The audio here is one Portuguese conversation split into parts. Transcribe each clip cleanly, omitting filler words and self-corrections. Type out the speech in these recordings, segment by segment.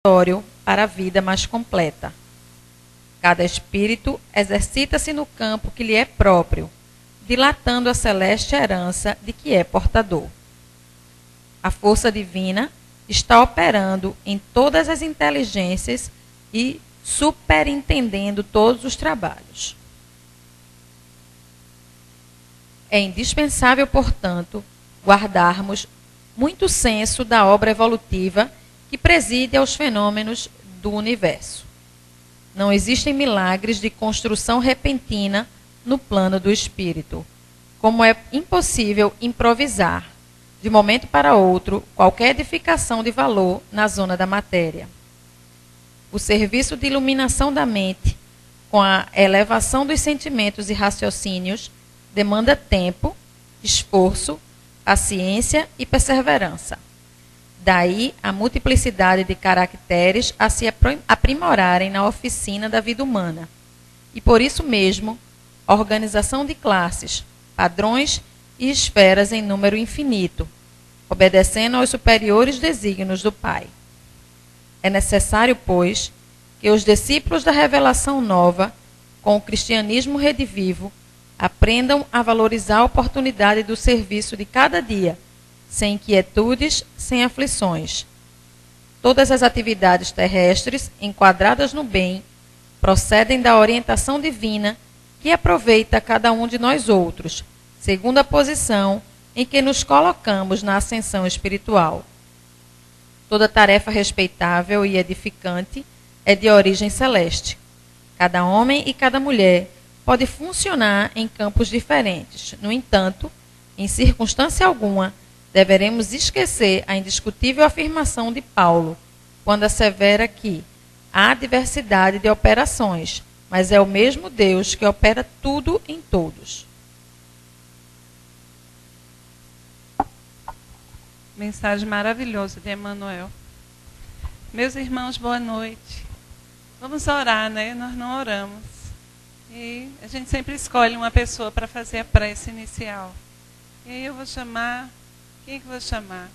para a vida mais completa. Cada espírito exercita-se no campo que lhe é próprio, dilatando a celeste herança de que é portador. A força divina está operando em todas as inteligências e superintendendo todos os trabalhos. É indispensável, portanto, guardarmos muito senso da obra evolutiva que preside aos fenômenos do universo. Não existem milagres de construção repentina no plano do espírito, como é impossível improvisar, de momento para outro, qualquer edificação de valor na zona da matéria. O serviço de iluminação da mente, com a elevação dos sentimentos e raciocínios, demanda tempo, esforço, paciência e perseverança. Daí a multiplicidade de caracteres a se aprimorarem na oficina da vida humana. E por isso mesmo, a organização de classes, padrões e esferas em número infinito, obedecendo aos superiores desígnios do Pai. É necessário, pois, que os discípulos da revelação nova, com o cristianismo redivivo, aprendam a valorizar a oportunidade do serviço de cada dia, sem inquietudes, sem aflições. Todas as atividades terrestres, enquadradas no bem, procedem da orientação divina que aproveita cada um de nós outros, segundo a posição em que nos colocamos na ascensão espiritual. Toda tarefa respeitável e edificante é de origem celeste. Cada homem e cada mulher pode funcionar em campos diferentes. No entanto, em circunstância alguma, deveremos esquecer a indiscutível afirmação de Paulo, quando assevera que há diversidade de operações, mas é o mesmo Deus que opera tudo em todos. Mensagem maravilhosa de Emmanuel. Meus irmãos, boa noite. Vamos orar, né? Nós não oramos. E a gente sempre escolhe uma pessoa para fazer a prece inicial. E aí eu vou chamar... Quem que eu vou chamar?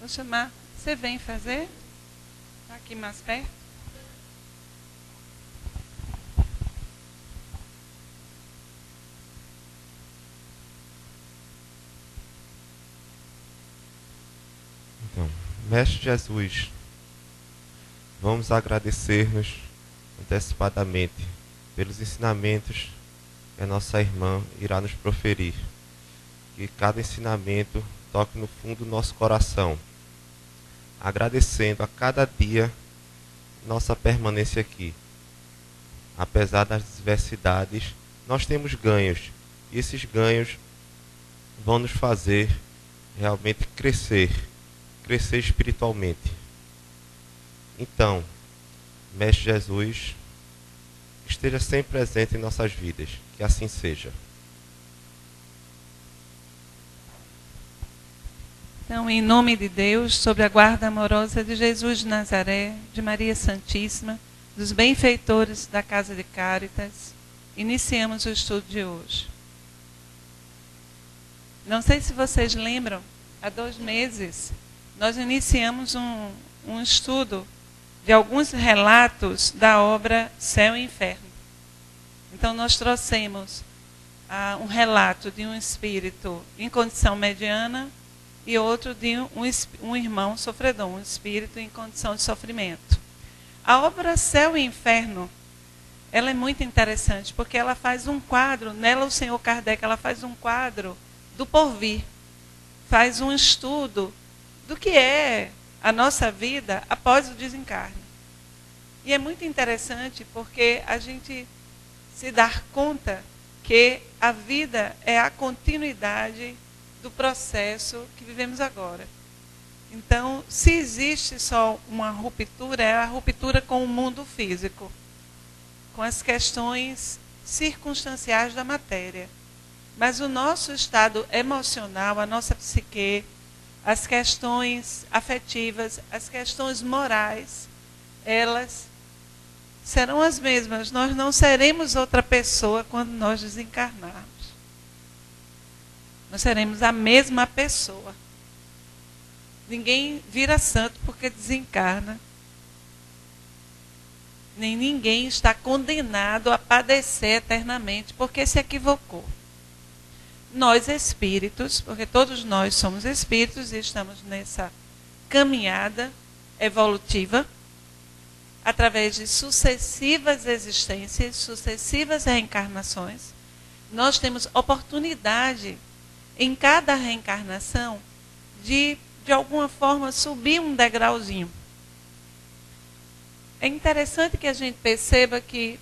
Vou chamar... Você vem fazer? Está aqui mais perto? Então, Mestre Jesus, vamos agradecer-nos antecipadamente pelos ensinamentos que a nossa irmã irá nos proferir. Que cada ensinamento toque no fundo do nosso coração, agradecendo a cada dia nossa permanência aqui. Apesar das diversidades, nós temos ganhos, e esses ganhos vão nos fazer realmente crescer espiritualmente. Então, Mestre Jesus, esteja sempre presente em nossas vidas, que assim seja. Então, em nome de Deus, sob a guarda amorosa de Jesus de Nazaré, de Maria Santíssima, dos benfeitores da Casa de Cáritas, iniciamos o estudo de hoje. Não sei se vocês lembram, há 2 meses, nós iniciamos um estudo de alguns relatos da obra Céu e Inferno. Então, nós trouxemos um relato de um espírito em condição mediana e outro de um irmão sofredor, um espírito em condição de sofrimento. A obra Céu e Inferno, ela é muito interessante, porque ela faz um quadro, nela o Senhor Kardec, ela faz um quadro do porvir, faz um estudo do que é a nossa vida após o desencarne. E é muito interessante porque a gente se dá conta que a vida é a continuidade do processo que vivemos agora. Então, se existe só uma ruptura, é a ruptura com o mundo físico, com as questões circunstanciais da matéria. Mas o nosso estado emocional, a nossa psique, as questões afetivas, as questões morais, elas serão as mesmas. Nós não seremos outra pessoa quando nós desencarnarmos. Nós seremos a mesma pessoa. Ninguém vira santo porque desencarna. nem ninguém está condenado a padecer eternamente porque se equivocou. Nós espíritos, porque todos nós somos espíritos e estamos nessa caminhada evolutiva, através de sucessivas existências, sucessivas reencarnações, nós temos oportunidade em cada reencarnação de alguma forma subir um degrauzinho. É interessante que a gente perceba que,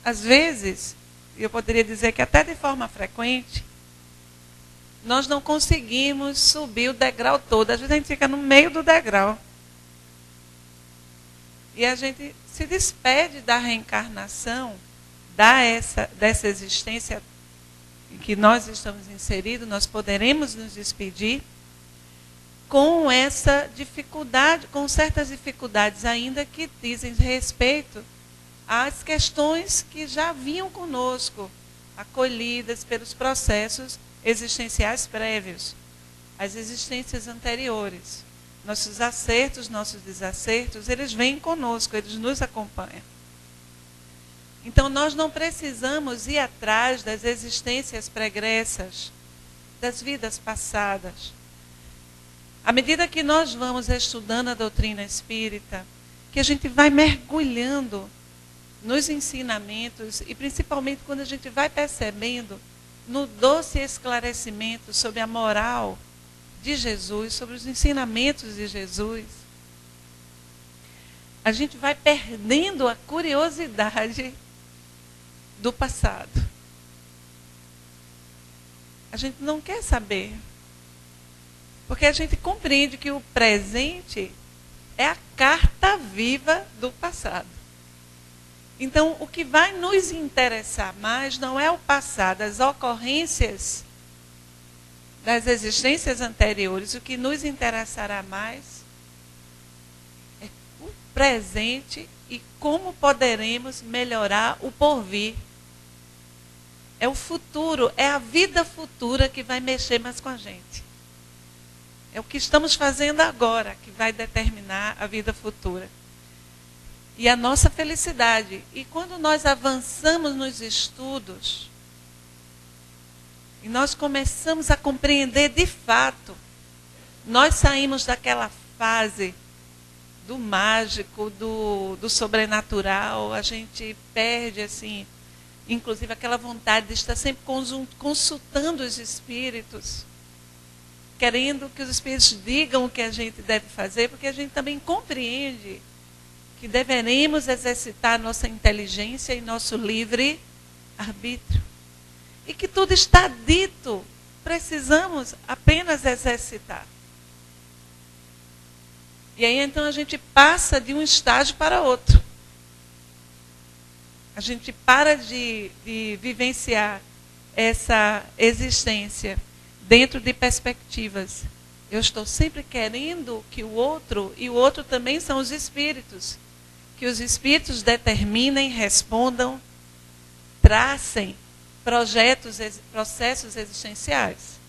às vezes, eu poderia dizer que até de forma frequente, nós não conseguimos subir o degrau todo. Às vezes a gente fica no meio do degrau. E a gente se despede da reencarnação, dessa existência em que nós estamos inseridos, nós poderemos nos despedir com essa dificuldade, com certas dificuldades ainda que dizem respeito às questões que já vinham conosco, acolhidas pelos processos existenciais prévios, as existências anteriores. Nossos acertos, nossos desacertos, eles vêm conosco, eles nos acompanham. Então, nós não precisamos ir atrás das existências pregressas, das vidas passadas. À medida que nós vamos estudando a doutrina espírita, que a gente vai mergulhando nos ensinamentos, e principalmente quando a gente vai percebendo no doce esclarecimento sobre a moral de Jesus, sobre os ensinamentos de Jesus, a gente vai perdendo a curiosidade do passado. A gente não quer saber, porque a gente compreende que o presente é a carta viva do passado. Então, o que vai nos interessar mais não é o passado, as ocorrências das existências anteriores. O que nos interessará mais é o presente e como poderemos melhorar o porvir. É o futuro, é a vida futura que vai mexer mais com a gente. É o que estamos fazendo agora que vai determinar a vida futura. E a nossa felicidade. E quando nós avançamos nos estudos, e nós começamos a compreender de fato, nós saímos daquela fase do mágico, do sobrenatural, a gente perde, assim, inclusive aquela vontade de estar sempre consultando os espíritos, querendo que os espíritos digam o que a gente deve fazer, porque a gente também compreende que deveremos exercitar nossa inteligência e nosso livre arbítrio. E que tudo está dito, precisamos apenas exercitar. E aí então a gente passa de um estágio para outro. A gente para de vivenciar essa existência dentro de perspectivas. Eu estou sempre querendo que o outro, e o outro também são os espíritos, que os espíritos determinem, respondam, tracem projetos, processos existenciais.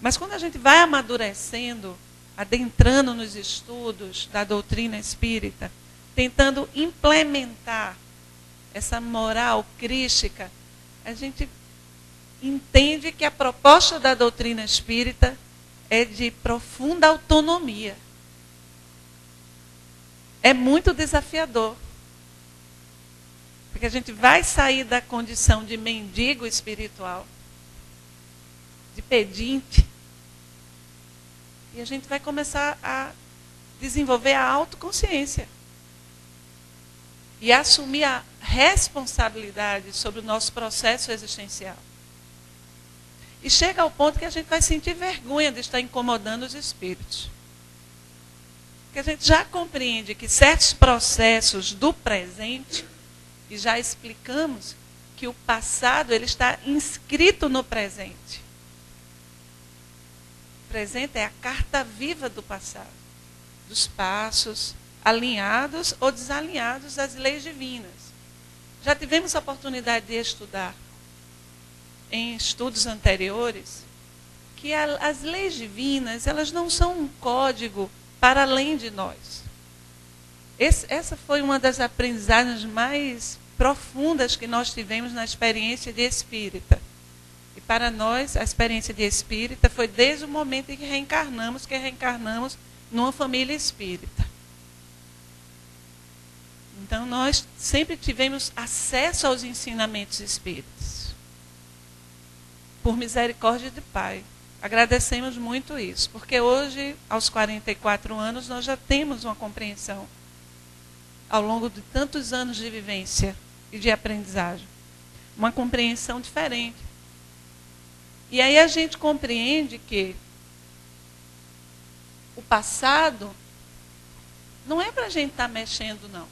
Mas quando a gente vai amadurecendo, adentrando nos estudos da doutrina espírita, tentando implementar essa moral crística, a gente entende que a proposta da doutrina espírita é de profunda autonomia. É muito desafiador. Porque a gente vai sair da condição de mendigo espiritual, de pedinte, e a gente vai começar a desenvolver a autoconsciência e assumir a responsabilidade sobre o nosso processo existencial. E chega ao ponto que a gente vai sentir vergonha de estar incomodando os espíritos. Porque a gente já compreende que certos processos do presente, e já explicamos que o passado ele está inscrito no presente. O presente é a carta viva do passado, dos passos alinhados ou desalinhados às leis divinas. Já tivemos a oportunidade de estudar em estudos anteriores que as leis divinas, elas não são um código para além de nós. Essa foi uma das aprendizagens mais profundas que nós tivemos na experiência de espírita. E para nós, a experiência de espírita foi desde o momento em que reencarnamos numa família espírita. Então, nós sempre tivemos acesso aos ensinamentos espíritas. Por misericórdia de Pai. Agradecemos muito isso, porque hoje, aos 44 anos, nós já temos uma compreensão, ao longo de tantos anos de vivência e de aprendizagem, uma compreensão diferente. E aí a gente compreende que o passado não é para a gente estar mexendo, não.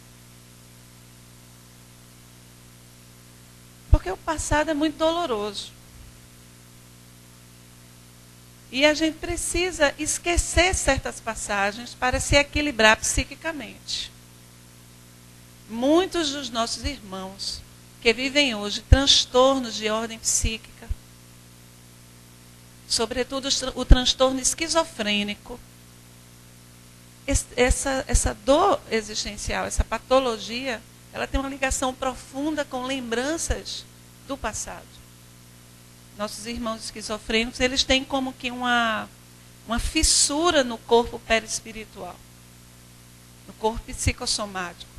Porque o passado é muito doloroso. E a gente precisa esquecer certas passagens para se equilibrar psiquicamente. Muitos dos nossos irmãos que vivem hoje transtornos de ordem psíquica, sobretudo o transtorno esquizofrênico, essa dor existencial, essa patologia, ela tem uma ligação profunda com lembranças do passado. Nossos irmãos esquizofrênicos, eles têm como que uma fissura no corpo perispiritual, no corpo psicossomático.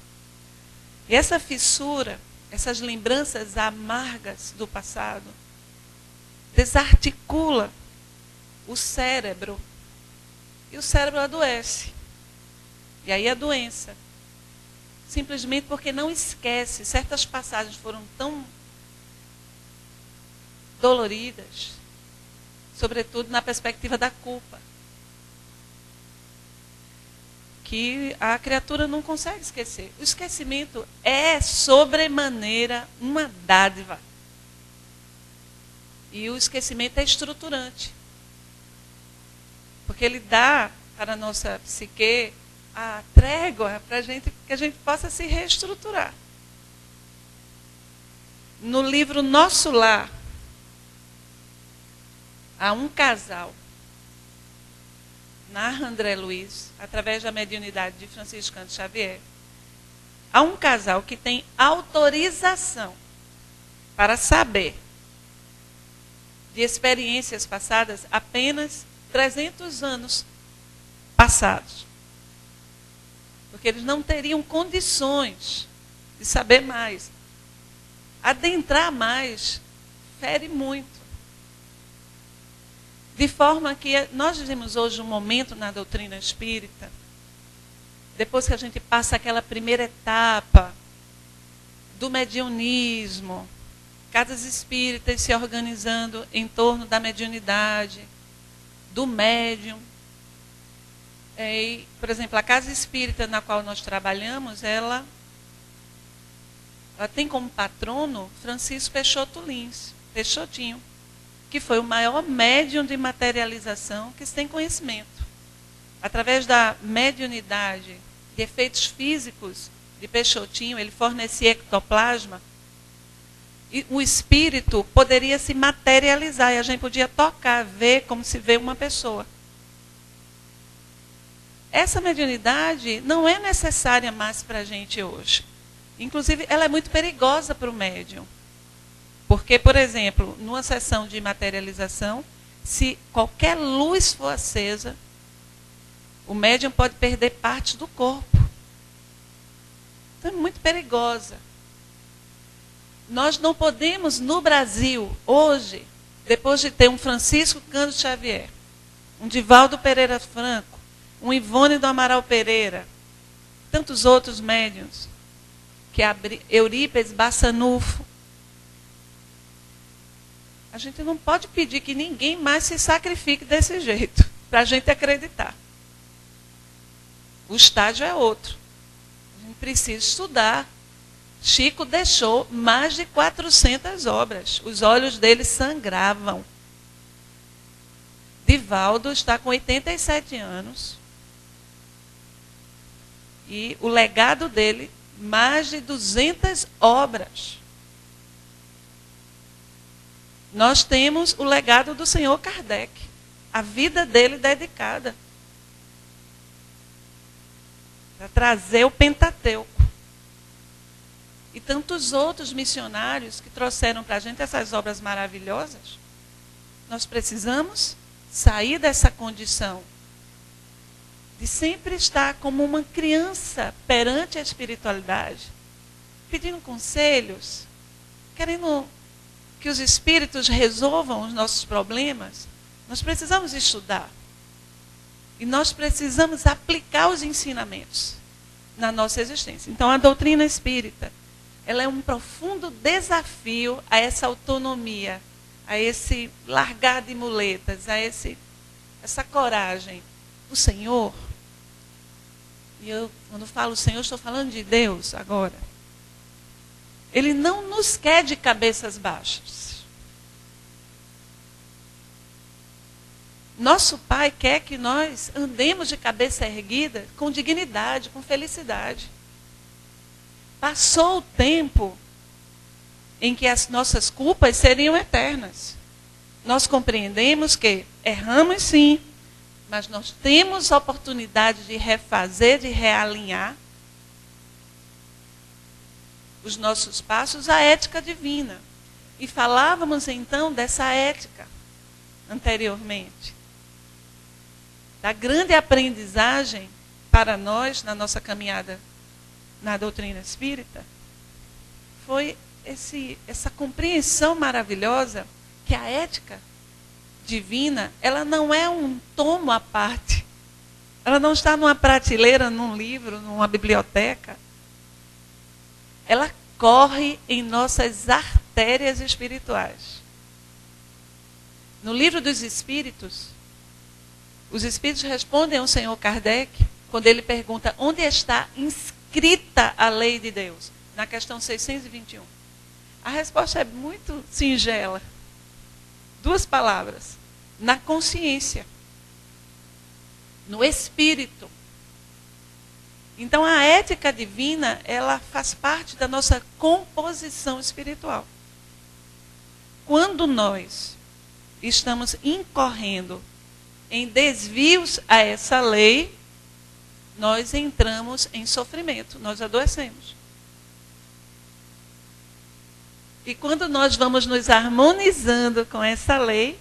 E essa fissura, essas lembranças amargas do passado, desarticula o cérebro. E o cérebro adoece. E aí a doença. Simplesmente porque não esquece. Certas passagens foram tão doloridas, sobretudo na perspectiva da culpa, que a criatura não consegue esquecer. O esquecimento é sobremaneira uma dádiva. E o esquecimento é estruturante. Porque ele dá para a nossa psique a trégua para que a gente possa se reestruturar. No livro Nosso Lar, há um casal, narra André Luiz, através da mediunidade de Francisco Cândido Xavier, há um casal que tem autorização para saber de experiências passadas apenas 300 anos passados. Porque eles não teriam condições de saber mais. Adentrar mais fere muito. De forma que nós vivemos hoje um momento na doutrina espírita, depois que a gente passa aquela primeira etapa do mediunismo, casas espíritas se organizando em torno da mediunidade, do médium. Por exemplo, a casa espírita na qual nós trabalhamos, ela tem como patrono Francisco Peixotinho, que foi o maior médium de materialização que se tem conhecimento. Através da mediunidade, de efeitos físicos de Peixotinho, ele fornecia ectoplasma, e o espírito poderia se materializar, e a gente podia tocar, ver como se vê uma pessoa. Essa mediunidade não é necessária mais para a gente hoje. Inclusive, ela é muito perigosa para o médium. Porque, por exemplo, numa sessão de materialização, se qualquer luz for acesa, o médium pode perder parte do corpo. Então, é muito perigosa. Nós não podemos, no Brasil, hoje, depois de ter um Francisco Cândido Xavier, um Divaldo Pereira Franco, um Ivone do Amaral Pereira, tantos outros médiuns, que Eurípides Bassanufo, a gente não pode pedir que ninguém mais se sacrifique desse jeito, para a gente acreditar. O estágio é outro. A gente precisa estudar. Chico deixou mais de 400 obras. Os olhos dele sangravam. Divaldo está com 87 anos. E o legado dele, mais de 200 obras. Nós temos o legado do senhor Kardec. A vida dele dedicada. para trazer o Pentateuco. E tantos outros missionários que trouxeram para a gente essas obras maravilhosas. Nós precisamos sair dessa condição de sempre estar como uma criança perante a espiritualidade, pedindo conselhos, querendo que os espíritos resolvam os nossos problemas. Nós precisamos estudar. E nós precisamos aplicar os ensinamentos na nossa existência. Então, a doutrina espírita, ela é um profundo desafio a essa autonomia, a esse largar de muletas, a essa coragem. O Senhor, e eu, quando falo Senhor, estou falando de Deus agora. Ele não nos quer de cabeças baixas. Nosso Pai quer que nós andemos de cabeça erguida, com dignidade, com felicidade. Passou o tempo em que as nossas culpas seriam eternas. Nós compreendemos que erramos sim, mas nós temos a oportunidade de refazer, de realinhar os nossos passos à ética divina. E falávamos então dessa ética anteriormente. Da grande aprendizagem para nós, na nossa caminhada na doutrina espírita, foi essa compreensão maravilhosa que a ética divina, ela não é um tomo à parte. Ela não está numa prateleira, num livro, numa biblioteca. Ela corre em nossas artérias espirituais. No livro dos Espíritos, os Espíritos respondem ao Senhor Kardec, quando ele pergunta onde está inscrita a lei de Deus, na questão 621. A resposta é muito singela. 2 palavras. Na consciência. No espírito. Então, a ética divina, ela faz parte da nossa composição espiritual. Quando nós estamos incorrendo em desvios a essa lei, nós entramos em sofrimento, nós adoecemos. E quando nós vamos nos harmonizando com essa lei,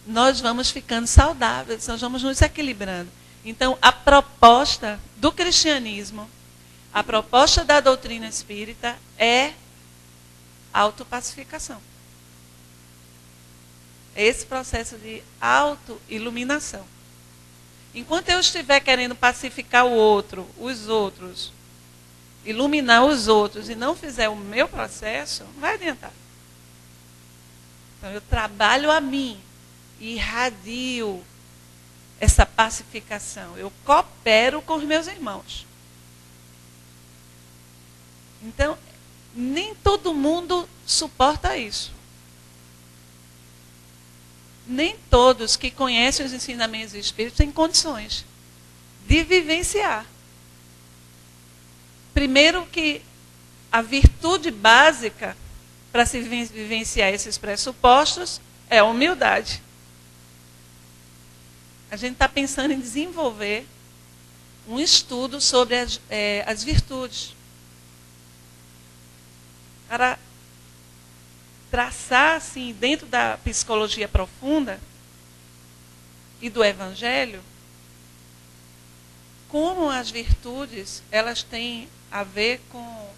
nós vamos ficando saudáveis, nós vamos nos equilibrando. Então, a proposta do cristianismo, a proposta da doutrina espírita é autopacificação. É esse processo de autoiluminação. Enquanto eu estiver querendo pacificar o outro, os outros, iluminar os outros e não fizer o meu processo, não vai adiantar. Então, eu trabalho a mim e irradio essa pacificação. Eu coopero com os meus irmãos. Então, nem todo mundo suporta isso. Nem todos que conhecem os ensinamentos espíritas têm condições de vivenciar. Primeiro que a virtude básica para se vivenciar esses pressupostos é a humildade. A gente está pensando em desenvolver um estudo sobre as virtudes. Para traçar, assim, dentro da psicologia profunda e do Evangelho, como as virtudes, elas têm a ver com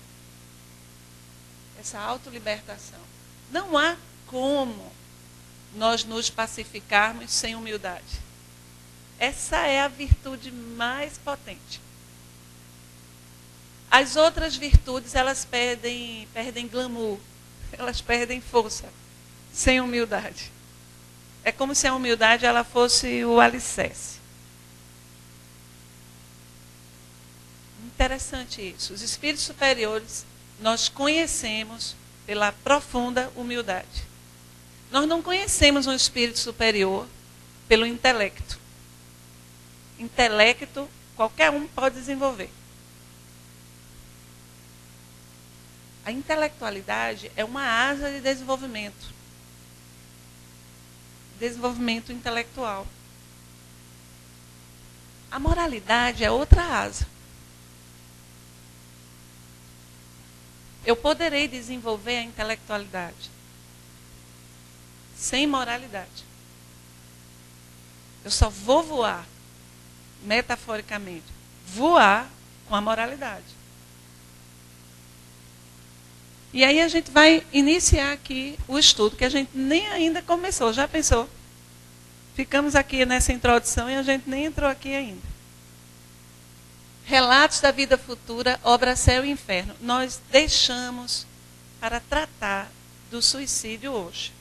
essa autolibertação. Não há como nós nos pacificarmos sem humildade. Essa é a virtude mais potente. As outras virtudes, elas perdem glamour, elas perdem força, sem humildade. É como se a humildade ela fosse o alicerce. Interessante isso. Os espíritos superiores, nós conhecemos pela profunda humildade. Nós não conhecemos um espírito superior pelo intelecto. Intelecto, qualquer um pode desenvolver. A intelectualidade é uma asa de desenvolvimento. Desenvolvimento intelectual. A moralidade é outra asa. eu poderei desenvolver a intelectualidade sem moralidade. Eu só vou voar, metaforicamente, voar com a moralidade. E aí a gente vai iniciar aqui o estudo, que a gente nem ainda começou. Já pensou? Ficamos aqui nessa introdução e a gente nem entrou aqui ainda. Relatos da vida futura, obra Céu e Inferno. Nós deixamos para tratar do suicídio hoje.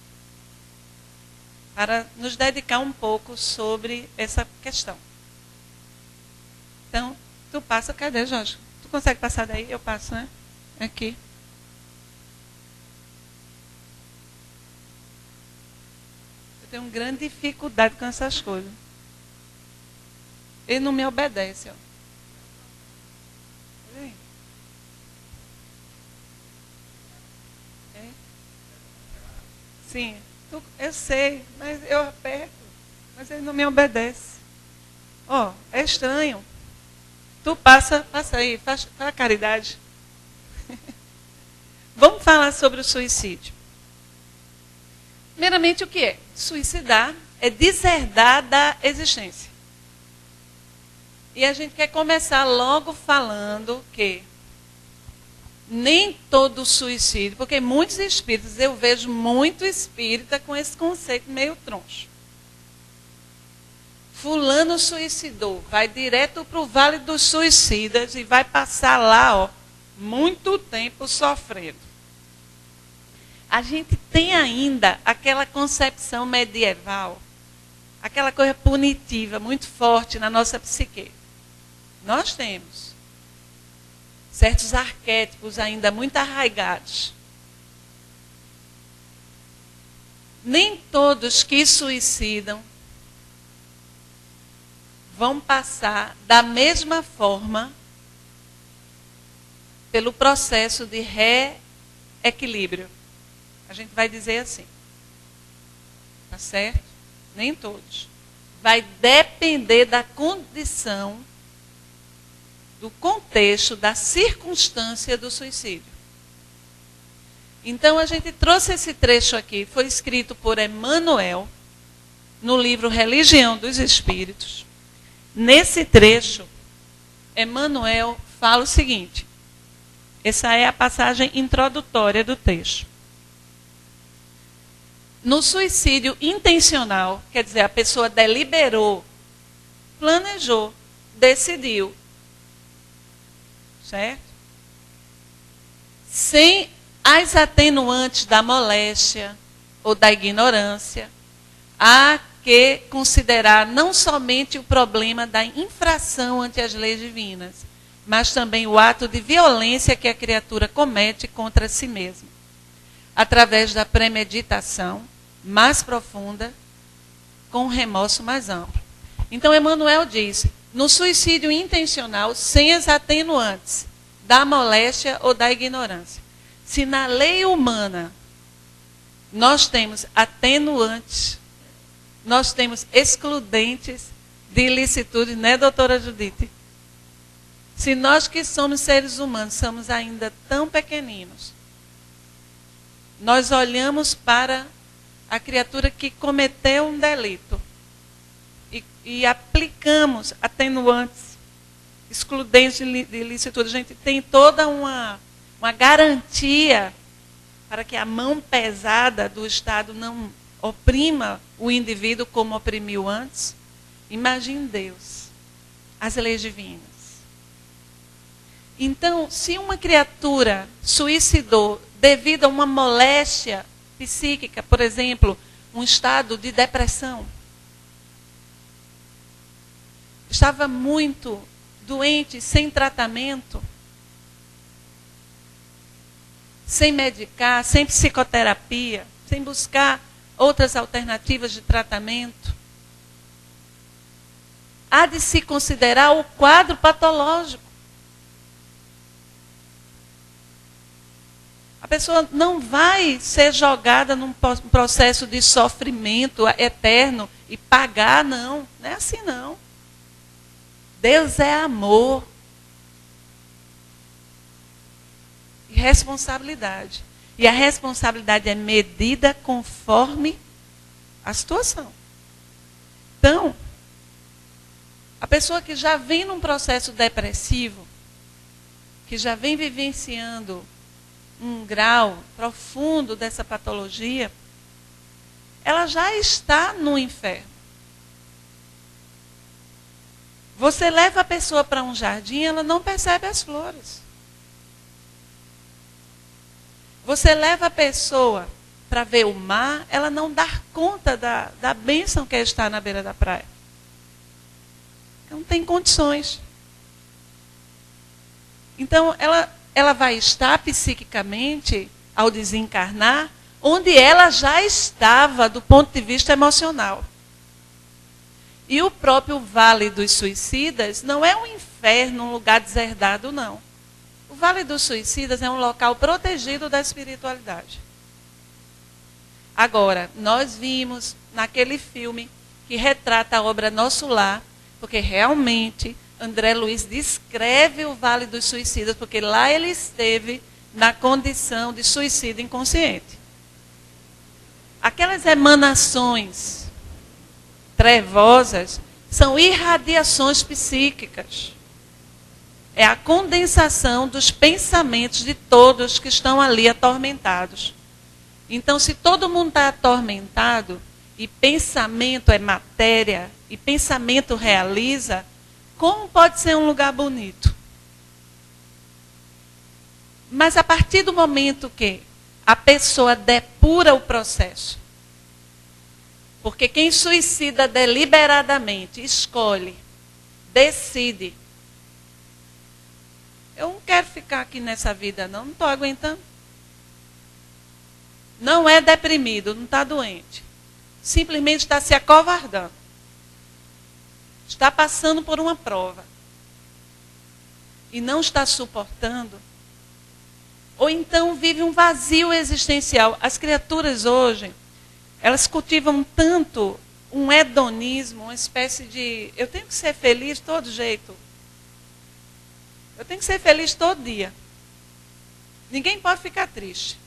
Para nos dedicar um pouco sobre essa questão. Então, tu passa, cadê, Jorge? Tu consegue passar daí? Eu passo, né? Aqui. Eu tenho uma grande dificuldade com essas coisas. Ele não me obedece, ó. É? Sim. Eu sei, mas eu aperto, mas ele não me obedece. Ó, é estranho. Tu passa aí, faz a caridade. Vamos falar sobre o suicídio. Primeiramente, o que é? Suicidar é deserdar da existência. E a gente quer começar logo falando que nem todo suicídio, porque muitos espíritas, eu vejo muito espírita com esse conceito meio troncho. Fulano suicidou, vai direto para o Vale dos Suicidas e vai passar lá, ó, muito tempo sofrendo. A gente tem ainda aquela concepção medieval, aquela coisa punitiva muito forte na nossa psique. Nós temos certos arquétipos ainda muito arraigados. Nem todos que suicidam vão passar da mesma forma pelo processo de reequilíbrio. A gente vai dizer assim. Tá certo? Nem todos. Vai depender da condição, do contexto, da circunstância do suicídio. Então, a gente trouxe esse trecho aqui, foi escrito por Emmanuel, no livro Religião dos Espíritos. Nesse trecho, Emmanuel fala o seguinte, essa é a passagem introdutória do texto. No suicídio intencional, quer dizer, a pessoa deliberou, planejou, decidiu, certo? Sem as atenuantes da moléstia ou da ignorância, há que considerar não somente o problema da infração ante as leis divinas, mas também o ato de violência que a criatura comete contra si mesma, através da premeditação mais profunda, com um remorso mais amplo. Então, Emmanuel diz, no suicídio intencional, sem as atenuantes da moléstia ou da ignorância. Se na lei humana nós temos atenuantes, nós temos excludentes de ilicitude, né, doutora Judite? Se nós que somos seres humanos somos ainda tão pequeninos, nós olhamos para a criatura que cometeu um delito e aplicamos atenuantes, excludentes de ilicitude. A gente tem toda uma garantia para que a mão pesada do Estado não oprima o indivíduo como oprimiu antes. Imagine Deus, as leis divinas. Então, se uma criatura suicidou devido a uma moléstia psíquica, por exemplo, um estado de depressão, estava muito doente, sem tratamento, sem medicar, sem psicoterapia, sem buscar outras alternativas de tratamento, há de se considerar o quadro patológico. A pessoa não vai ser jogada num processo de sofrimento eterno e pagar, não. Não é assim, não. Deus é amor. E responsabilidade. E a responsabilidade é medida conforme a situação. Então, a pessoa que já vem num processo depressivo, que já vem vivenciando um grau profundo dessa patologia, ela já está no inferno. Você leva a pessoa para um jardim, ela não percebe as flores. Você leva a pessoa para ver o mar, ela não dá conta da bênção que é estar na beira da praia. Não tem condições. Então, ela vai estar psiquicamente, ao desencarnar, onde ela já estava do ponto de vista emocional. E o próprio Vale dos Suicidas não é um inferno, um lugar deserdado, não. O Vale dos Suicidas é um local protegido da espiritualidade. Agora, nós vimos naquele filme que retrata a obra Nosso Lar, porque realmente André Luiz descreve o Vale dos Suicidas, porque lá ele esteve na condição de suicídio inconsciente. Aquelas emanações trevosas são irradiações psíquicas. É a condensação dos pensamentos de todos que estão ali atormentados. Então, se todo mundo está atormentado, e pensamento é matéria, e pensamento realiza, como pode ser um lugar bonito? Mas a partir do momento que a pessoa depura o processo, porque quem suicida deliberadamente, escolhe, decide, eu não quero ficar aqui nessa vida não estou aguentando. Não é deprimido, não está doente. Simplesmente está se acovardando. Está passando por uma prova. E não está suportando. Ou então vive um vazio existencial. As criaturas hoje, elas cultivam tanto um hedonismo, uma espécie de... Eu tenho que ser feliz de todo jeito. Eu tenho que ser feliz todo dia. Ninguém pode ficar triste.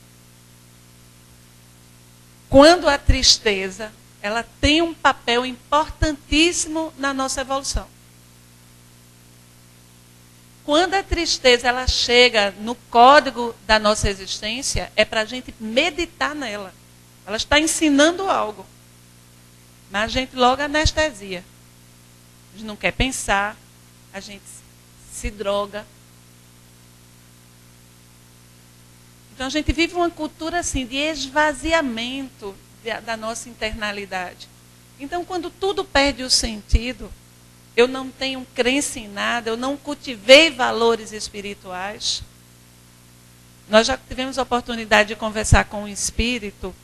Quando a tristeza, ela tem um papel importantíssimo na nossa evolução. Quando a tristeza ela chega no código da nossa existência, é para a gente meditar nela. Ela está ensinando algo. Mas a gente logo anestesia. A gente não quer pensar, a gente se droga. Então a gente vive uma cultura assim de esvaziamento da nossa internalidade. Então quando tudo perde o sentido, eu não tenho crença em nada, eu não cultivei valores espirituais. Nós já tivemos a oportunidade de conversar com um espírito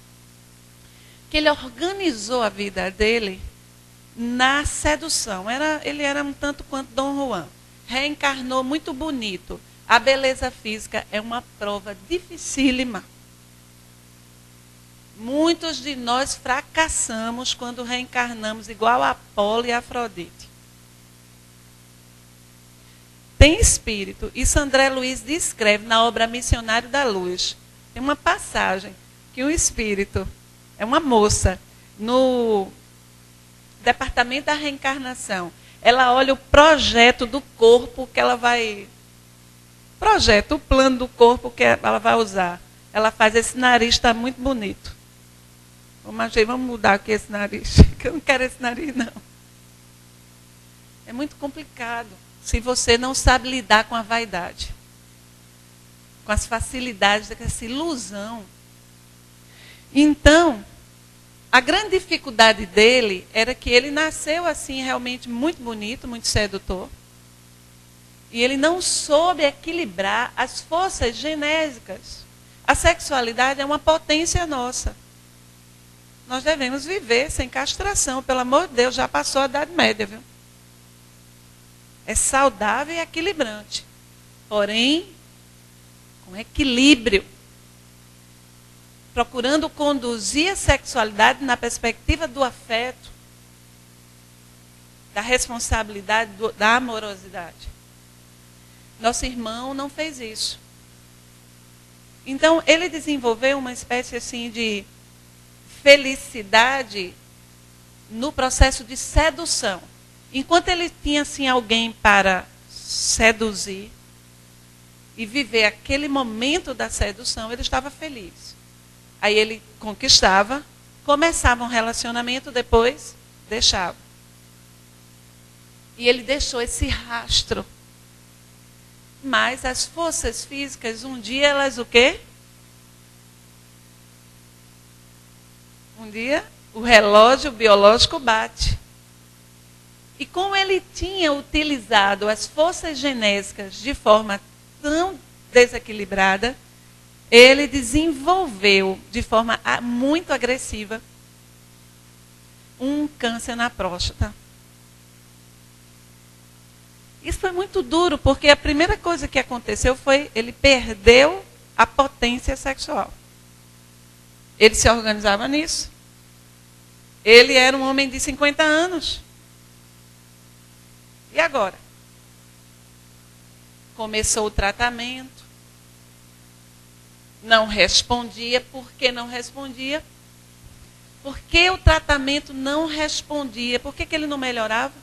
que ele organizou a vida dele na sedução. Ele era um tanto quanto Dom Juan. Reencarnou muito bonito. A beleza física é uma prova dificílima. Muitos de nós fracassamos quando reencarnamos igual a Apolo e a Afrodite. Tem espírito. Isso André Luiz descreve na obra Missionário da Luz. Tem uma passagem que um espírito, é uma moça, no departamento da reencarnação, ela olha o projeto do corpo que ela vai... Projeta o plano do corpo que ela vai usar. Ela faz, esse nariz está muito bonito. Vamos mudar aqui esse nariz, que eu não quero esse nariz, não. É muito complicado se você não sabe lidar com a vaidade, com as facilidades dessa ilusão. Então, a grande dificuldade dele era que ele nasceu assim realmente muito bonito, muito sedutor. E ele não soube equilibrar as forças genésicas. A sexualidade é uma potência nossa. Nós devemos viver sem castração, pelo amor de Deus, já passou a Idade Média, viu? É saudável e equilibrante. Porém, com equilíbrio. Procurando conduzir a sexualidade na perspectiva do afeto, da responsabilidade, da amorosidade. Nosso irmão não fez isso. Então, ele desenvolveu uma espécie assim de felicidade no processo de sedução. Enquanto ele tinha assim alguém para seduzir e viver aquele momento da sedução, ele estava feliz. Aí ele conquistava, começava um relacionamento, depois deixava. E ele deixou esse rastro. Mas as forças físicas, um dia elas o quê? Um dia o relógio biológico bate. E como ele tinha utilizado as forças genésicas de forma tão desequilibrada, ele desenvolveu de forma muito agressiva um câncer na próstata. Isso foi muito duro, porque a primeira coisa que aconteceu foi ele perdeu a potência sexual. Ele se organizava nisso. Ele era um homem de 50 anos. E agora? Começou o tratamento. Não respondia. Por que não respondia? Porque o tratamento não respondia. Por que ele não melhorava?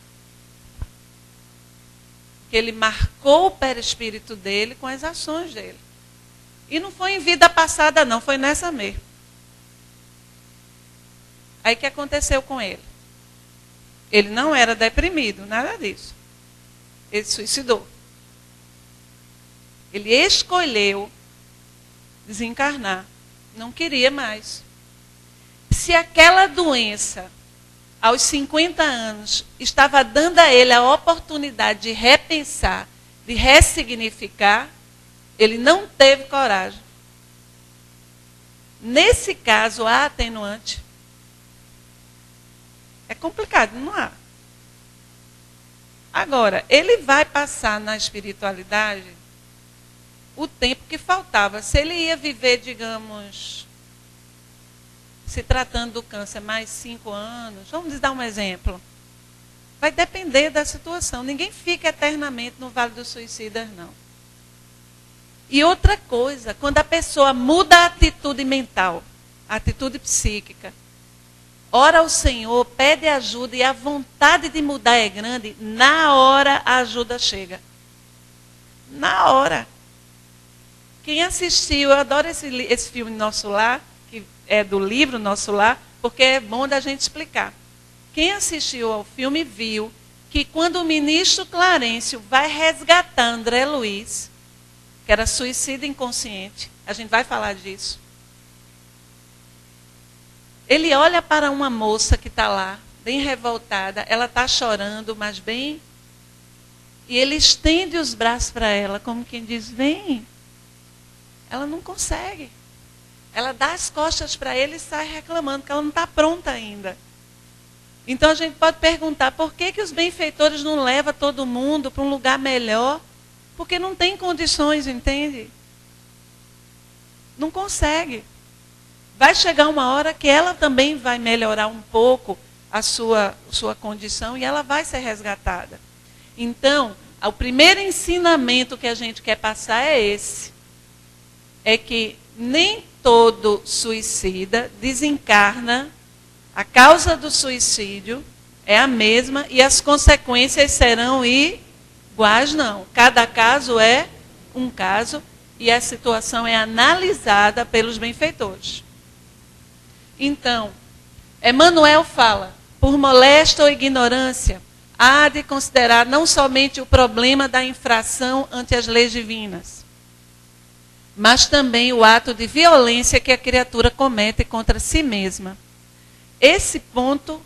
Porque ele marcou o perispírito dele com as ações dele. E não foi em vida passada, não. Foi nessa mesmo. Aí o que aconteceu com ele? Ele não era deprimido, nada disso. Ele se suicidou. Ele escolheu desencarnar. Não queria mais. Se aquela doença, aos 50 anos, estava dando a ele a oportunidade de repensar, de ressignificar, ele não teve coragem. Nesse caso, há atenuante. É complicado, não há. Agora, ele vai passar na espiritualidade o tempo que faltava. Se ele ia viver, digamos, se tratando do câncer, mais 5 anos, vamos dar um exemplo. Vai depender da situação. Ninguém fica eternamente no Vale dos Suicidas, não. E outra coisa, quando a pessoa muda a atitude mental, a atitude psíquica, ora ao Senhor, pede ajuda e a vontade de mudar é grande, na hora a ajuda chega. Na hora. Quem assistiu, eu adoro esse filme Nosso Lar, que é do livro Nosso Lar, porque é bom da gente explicar. Quem assistiu ao filme viu que quando o ministro Clarencio vai resgatar André Luiz, que era suicida inconsciente, a gente vai falar disso, ele olha para uma moça que está lá, bem revoltada, ela está chorando, mas bem... E ele estende os braços para ela, como quem diz, vem. Ela não consegue. Ela dá as costas para ele e sai reclamando, que ela não está pronta ainda. Então a gente pode perguntar, por que os benfeitores não levam todo mundo para um lugar melhor? Porque não tem condições, entende? Não consegue. Vai chegar uma hora que ela também vai melhorar um pouco a sua condição e ela vai ser resgatada. Então, o primeiro ensinamento que a gente quer passar é esse. É que nem todo suicida desencarna, a causa do suicídio é a mesma e as consequências serão iguais, não. Cada caso é um caso e a situação é analisada pelos benfeitores. Então, Emmanuel fala, por moléstia ou ignorância, há de considerar não somente o problema da infração ante as leis divinas, mas também o ato de violência que a criatura comete contra si mesma. Esse ponto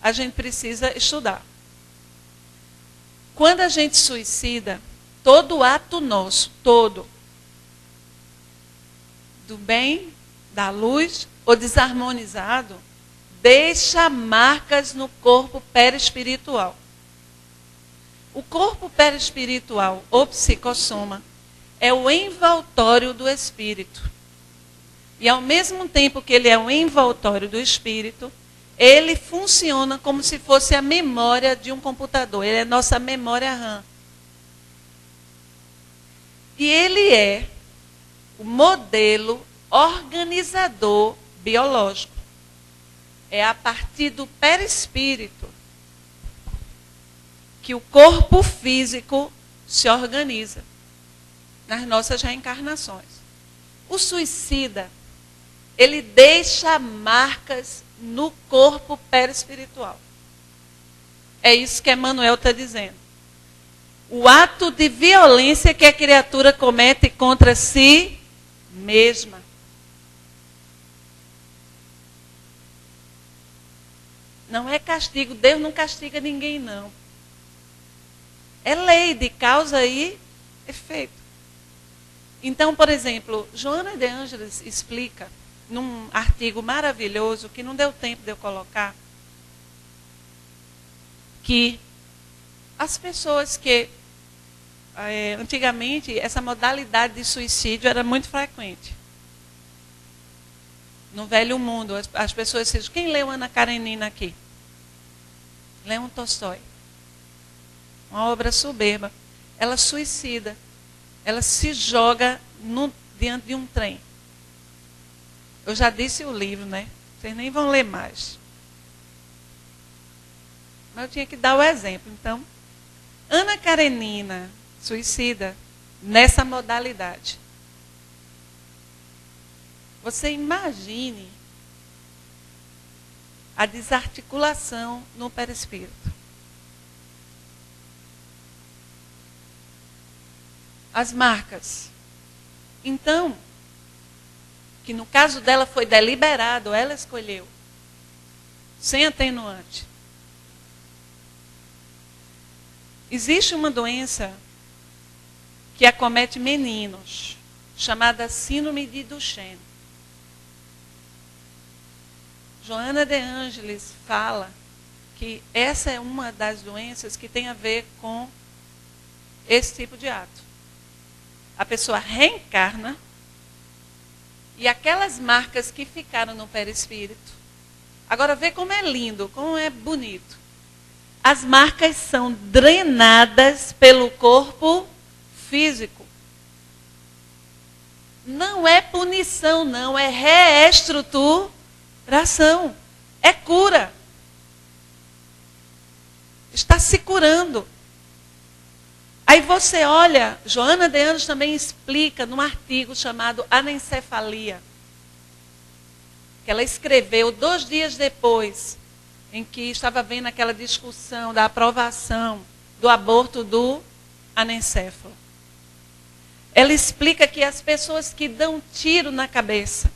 a gente precisa estudar. Quando a gente suicida, todo ato nosso, todo, do bem, da luz ou desarmonizado, deixa marcas no corpo perispiritual. O corpo perispiritual, ou psicossoma, é o envoltório do espírito. E ao mesmo tempo que ele é o envoltório do espírito, ele funciona como se fosse a memória de um computador. Ele é nossa memória RAM. E ele é o modelo organizador biológico. É a partir do perispírito que o corpo físico se organiza nas nossas reencarnações. O suicida, ele deixa marcas no corpo perispiritual. É isso que Emmanuel está dizendo. O ato de violência que a criatura comete contra si mesma. Não é castigo. Deus não castiga ninguém, não. É lei de causa e efeito. Então, por exemplo, Joana de Ângeles explica, num artigo maravilhoso, que não deu tempo de eu colocar, que as pessoas que, antigamente, essa modalidade de suicídio era muito frequente. No Velho Mundo, as pessoas dizem, quem leu Ana Karenina aqui? Leon Tolstói. Uma obra soberba. Ela suicida. Ela se joga diante de um trem. Eu já disse o livro, né? Vocês nem vão ler mais. Mas eu tinha que dar o exemplo. Então, Ana Karenina, suicida, nessa modalidade. Você imagine a desarticulação no perispírito. As marcas. Então, que no caso dela foi deliberado, ela escolheu, sem atenuante. Existe uma doença que acomete meninos, chamada síndrome de Duchenne. Joana de Ângeles fala que essa é uma das doenças que tem a ver com esse tipo de ato. A pessoa reencarna e aquelas marcas que ficaram no perispírito. Agora vê como é lindo, como é bonito. As marcas são drenadas pelo corpo físico. Não é punição, não, é reestruturação. É cura. Está se curando. Aí você olha, Joana de Ângeles também explica num artigo chamado Anencefalia, que ela escreveu 2 dias depois, em que estava vendo aquela discussão da aprovação do aborto do anencéfalo. Ela explica que as pessoas que dão tiro na cabeça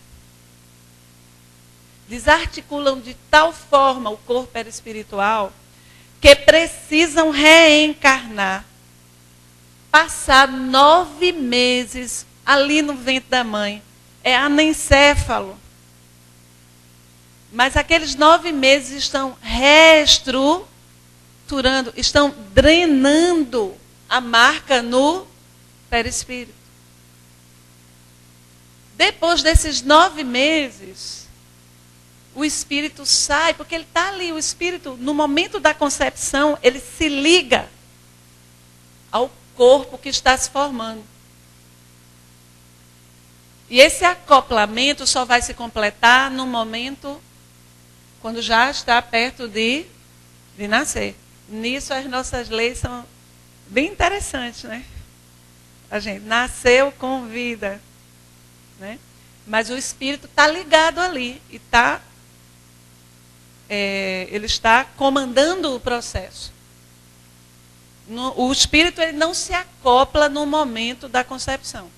desarticulam de tal forma o corpo perispiritual que precisam reencarnar, passar 9 meses ali no ventre da mãe. É anencéfalo. Mas aqueles 9 meses estão reestruturando, estão drenando a marca no perispírito. Depois desses 9 meses, o espírito sai, porque ele está ali, o espírito, no momento da concepção, ele se liga ao corpo que está se formando. E esse acoplamento só vai se completar no momento quando já está perto de nascer. Nisso as nossas leis são bem interessantes, né? A gente nasceu com vida, né? Mas o espírito está ligado ali e ele está comandando o processo. O espírito ele não se acopla no momento da concepção.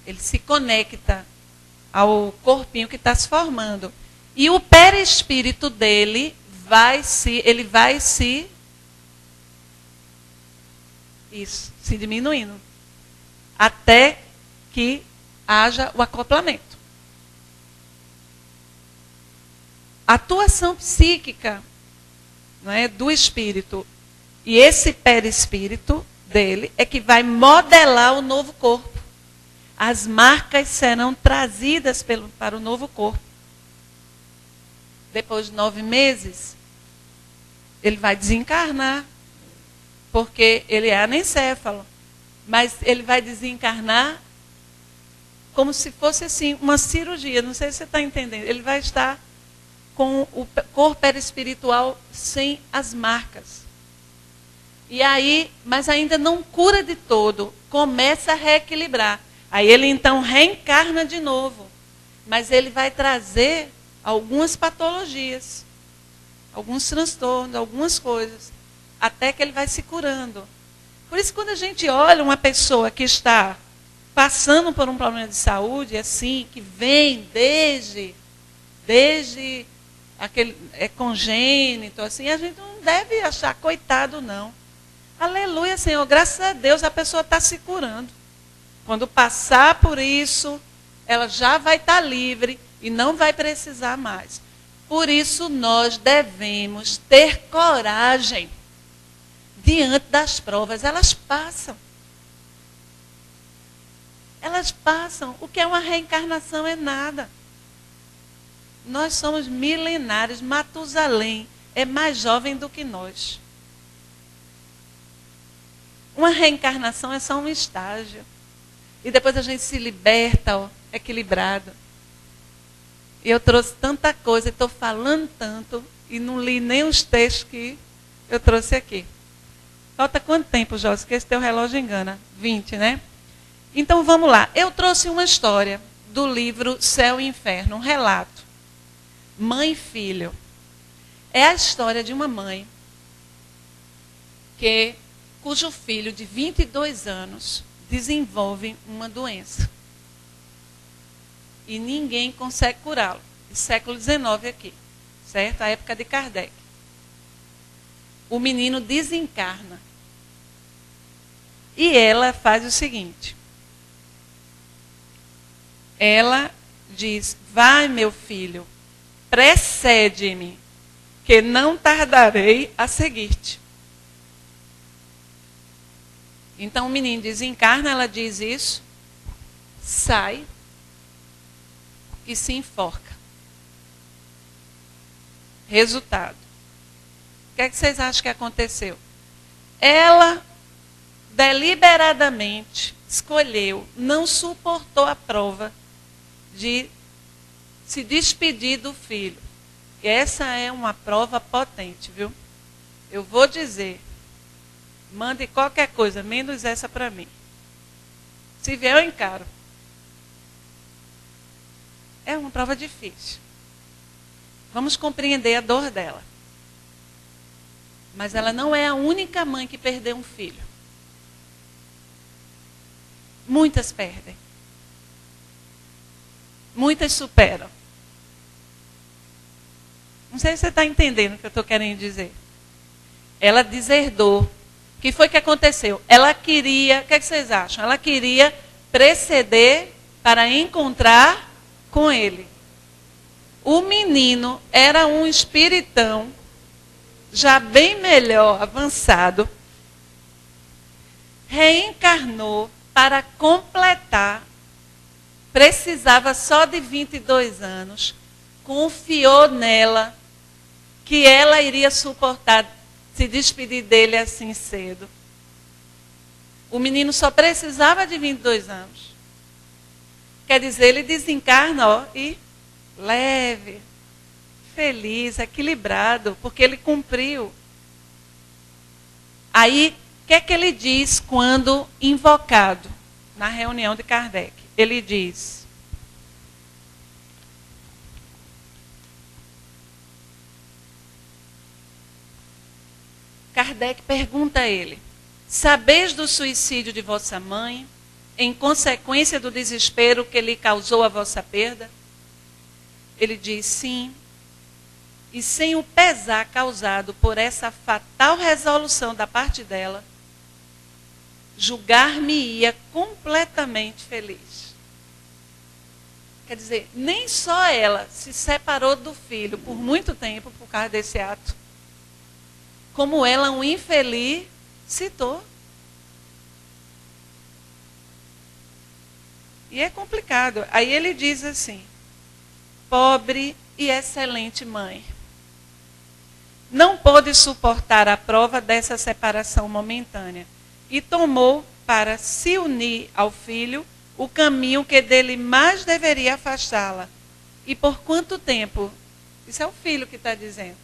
Ele se conecta ao corpinho que está se formando. E o perispírito dele vai se diminuindo. Até que haja o acoplamento. A atuação psíquica, não é, do espírito e esse perispírito dele é que vai modelar o novo corpo. As marcas serão trazidas para o novo corpo. Depois de 9 meses, ele vai desencarnar, porque ele é anencéfalo. Mas ele vai desencarnar como se fosse assim, uma cirurgia. Não sei se você está entendendo. Ele vai estar com o corpo perispiritual sem as marcas. E aí, mas ainda não cura de todo. Começa a reequilibrar. Aí ele então reencarna de novo. Mas ele vai trazer algumas patologias, alguns transtornos, algumas coisas, até que ele vai se curando. Por isso, quando a gente olha uma pessoa que está passando por um problema de saúde, assim, que vem desde aquele congênito, assim, a gente não deve achar coitado, não. Aleluia, Senhor, graças a Deus a pessoa está se curando. Quando passar por isso, ela já vai estar livre e não vai precisar mais. Por isso nós devemos ter coragem diante das provas. Elas passam. Elas passam. O que é uma reencarnação é nada. Nós somos milenares. Matusalém é mais jovem do que nós. Uma reencarnação é só um estágio. E depois a gente se liberta, equilibrado. E eu trouxe tanta coisa, estou falando tanto, e não li nem os textos que eu trouxe aqui. Falta quanto tempo, Jorge? Que esse teu relógio engana. 20, né? Então vamos lá. Eu trouxe uma história do livro Céu e Inferno, um relato. Mãe e filho. É a história de uma mãe cujo filho de 22 anos desenvolve uma doença. E ninguém consegue curá-lo. Século XIX aqui, certo? A época de Kardec. O menino desencarna. E ela faz o seguinte. Ela diz, vai meu filho, precede-me, que não tardarei a seguir-te. Então o menino desencarna, ela diz isso, sai e se enforca. Resultado. O que é que vocês acham que aconteceu? Ela deliberadamente escolheu, não suportou a prova de se despedir do filho. E essa é uma prova potente, viu? Eu vou dizer, mande qualquer coisa, menos essa para mim. Se vier, eu encaro. É uma prova difícil. Vamos compreender a dor dela. Mas ela não é a única mãe que perdeu um filho. Muitas perdem. Muitas superam. Não sei se você está entendendo o que eu estou querendo dizer. Ela deserdou. O que foi que aconteceu? Ela queria, o que é que vocês acham? Ela queria preceder para encontrar com ele. O menino era um espiritão, já bem melhor, avançado, reencarnou para completar, precisava só de 22 anos, confiou nela, que ela iria suportar, se despedir dele assim cedo. O menino só precisava de 22 anos. Quer dizer, ele desencarna, e leve, feliz, equilibrado, porque ele cumpriu. Aí, o que é que ele diz quando invocado na reunião de Kardec? Ele diz: Kardec pergunta a ele: sabeis do suicídio de vossa mãe, em consequência do desespero que lhe causou a vossa perda? Ele diz: sim. E sem o pesar causado por essa fatal resolução da parte dela, julgar-me-ia completamente feliz. Quer dizer, nem só ela se separou do filho por muito tempo por causa desse ato, como ela, um infeliz, citou. E é complicado. Aí ele diz assim: pobre e excelente mãe, não pôde suportar a prova dessa separação momentânea e tomou para se unir ao filho o caminho que dele mais deveria afastá-la. E por quanto tempo? Isso é o filho que está dizendo.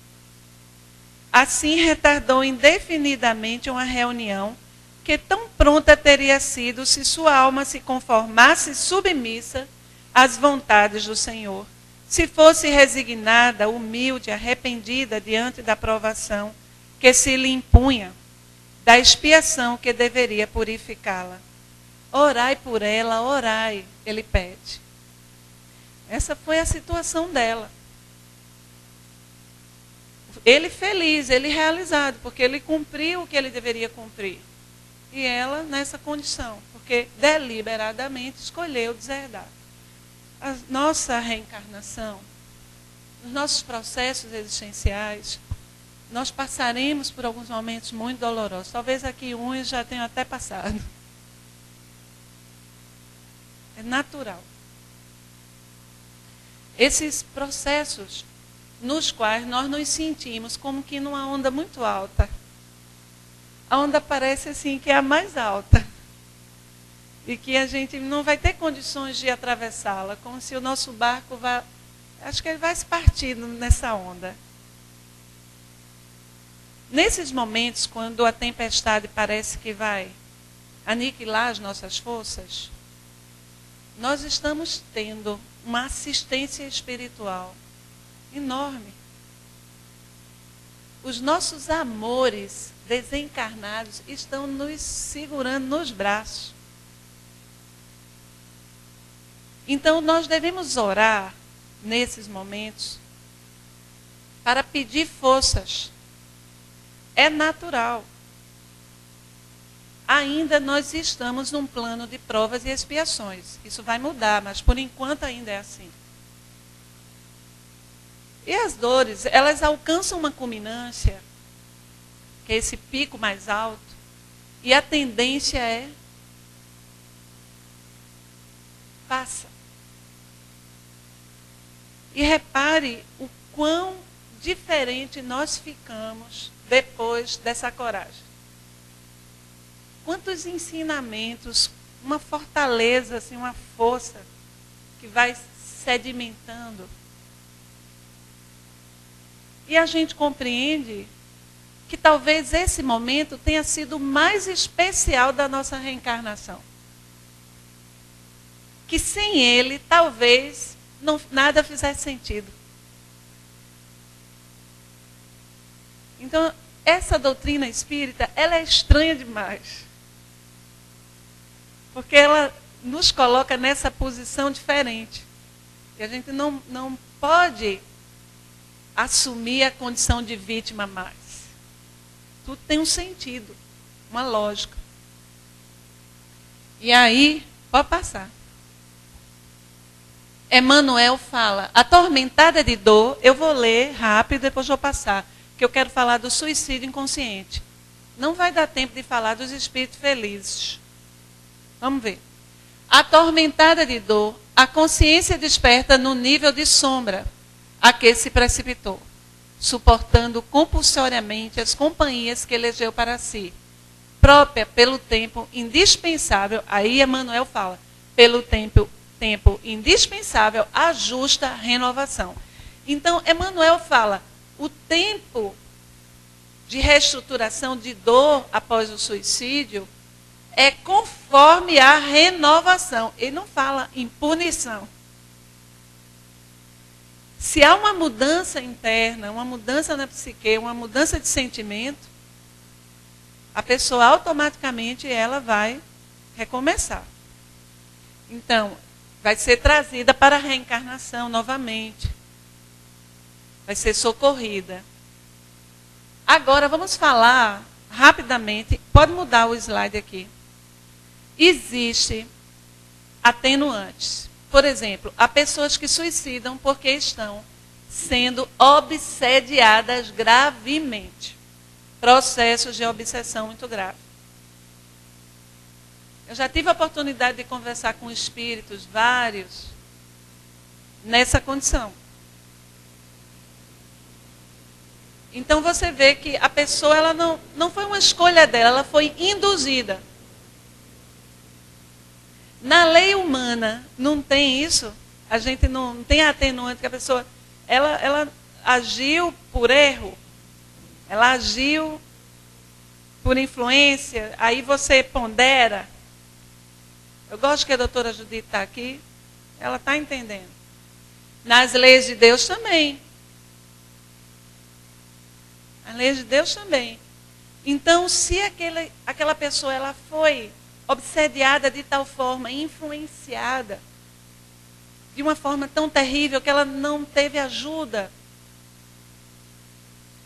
Assim retardou indefinidamente uma reunião que tão pronta teria sido se sua alma se conformasse submissa às vontades do Senhor. Se fosse resignada, humilde, arrependida diante da provação que se lhe impunha, da expiação que deveria purificá-la. Orai por ela, orai, ele pede. Essa foi a situação dela. Ele feliz, ele realizado, porque ele cumpriu o que ele deveria cumprir. E ela nessa condição, porque deliberadamente escolheu deserdar. A nossa reencarnação, os nossos processos existenciais, nós passaremos por alguns momentos muito dolorosos. Talvez aqui uns já tenham até passado. É natural. Esses processos nos quais nós nos sentimos como que numa onda muito alta. A onda parece assim que é a mais alta. E que a gente não vai ter condições de atravessá-la, como se o nosso barco vai... Acho que ele vai se partir nessa onda. Nesses momentos, quando a tempestade parece que vai aniquilar as nossas forças, nós estamos tendo uma assistência espiritual enorme. Os nossos amores desencarnados estão nos segurando nos braços. Então, nós devemos orar nesses momentos para pedir forças. É natural. Ainda nós estamos num plano de provas e expiações. Isso vai mudar, mas por enquanto ainda é assim. E as dores, elas alcançam uma culminância, que é esse pico mais alto, e a tendência é passa. E repare o quão diferente nós ficamos depois dessa coragem. Quantos ensinamentos, uma fortaleza, assim, uma força que vai sedimentando. E a gente compreende que talvez esse momento tenha sido o mais especial da nossa reencarnação. Que sem ele, talvez, nada fizesse sentido. Então, essa doutrina espírita, ela é estranha demais. Porque ela nos coloca nessa posição diferente. E a gente não pode assumir a condição de vítima mais. Tudo tem um sentido, uma lógica. E aí, pode passar. Emmanuel fala, atormentada de dor, eu vou ler rápido, depois vou passar, que eu quero falar do suicídio inconsciente. Não vai dar tempo de falar dos espíritos felizes. Vamos ver. Atormentada de dor, a consciência desperta no nível de sombra a que se precipitou, suportando compulsoriamente as companhias que elegeu para si, própria pelo tempo indispensável, aí Emmanuel fala, pelo tempo indispensável à justa renovação. Então, Emmanuel fala, o tempo de reestruturação de dor após o suicídio é conforme a renovação. Ele não fala em punição. Se há uma mudança interna, uma mudança na psique, uma mudança de sentimento, a pessoa automaticamente ela vai recomeçar. Então, vai ser trazida para a reencarnação novamente. Vai ser socorrida. Agora, vamos falar rapidamente. Pode mudar o slide aqui. Existe atenuantes. Por exemplo, há pessoas que suicidam porque estão sendo obsediadas gravemente. Processos de obsessão muito grave. Eu já tive a oportunidade de conversar com espíritos vários nessa condição. Então você vê que a pessoa ela não foi uma escolha dela, ela foi induzida. Na lei humana, não tem isso? A gente não tem atenuante que a pessoa... Ela agiu por erro. Ela agiu por influência. Aí você pondera. Eu gosto que a doutora Judite está aqui. Ela está entendendo. Nas leis de Deus também. As leis de Deus também. Então, se aquela pessoa ela foi obsediada de tal forma, influenciada, de uma forma tão terrível que ela não teve ajuda,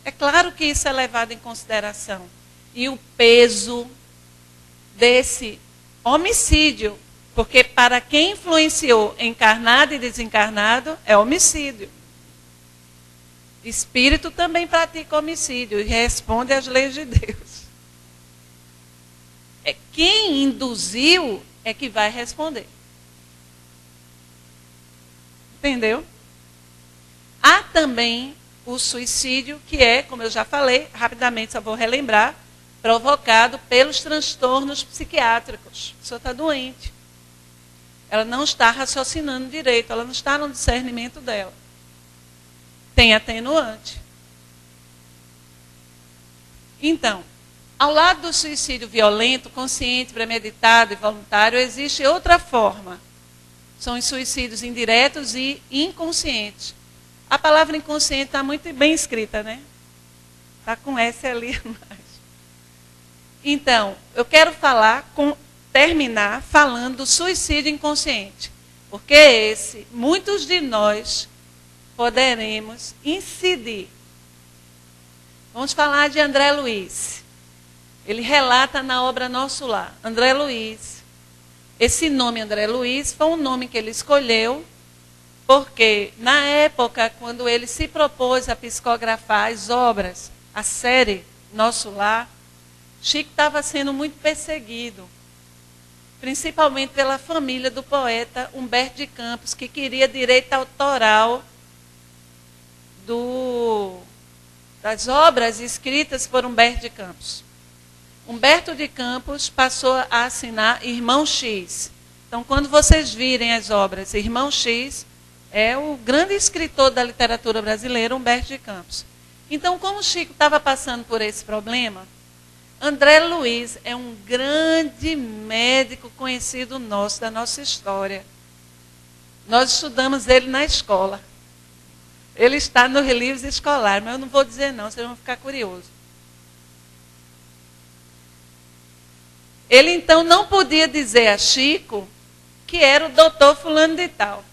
é claro que isso é levado em consideração. E o peso desse homicídio, porque para quem influenciou encarnado e desencarnado, é homicídio. Espírito também pratica homicídio e responde às leis de Deus. Quem induziu é que vai responder. Entendeu? Há também o suicídio, que é, como eu já falei, rapidamente só vou relembrar, provocado pelos transtornos psiquiátricos. A pessoa está doente. Ela não está raciocinando direito, ela não está no discernimento dela. Tem atenuante. Então, ao lado do suicídio violento, consciente, premeditado e voluntário, existe outra forma. São os suicídios indiretos e inconscientes. A palavra inconsciente está muito bem escrita, né? Está com S ali. Então, eu quero terminar falando do suicídio inconsciente. Porque muitos de nós poderemos incidir. Vamos falar de André Luiz. Ele relata na obra Nosso Lar. André Luiz. Esse nome André Luiz foi um nome que ele escolheu porque, na época, quando ele se propôs a psicografar as obras, a série Nosso Lar, Chico estava sendo muito perseguido, principalmente pela família do poeta Humberto de Campos, que queria direito autoral das obras escritas por Humberto de Campos. Humberto de Campos passou a assinar Irmão X. Então, quando vocês virem as obras, Irmão X é o grande escritor da literatura brasileira, Humberto de Campos. Então, como Chico estava passando por esse problema, André Luiz é um grande médico conhecido nosso, da nossa história. Nós estudamos ele na escola. Ele está nos livros escolares, mas eu não vou dizer não, vocês vão ficar curiosos. Ele então não podia dizer a Chico que era o doutor fulano de tal.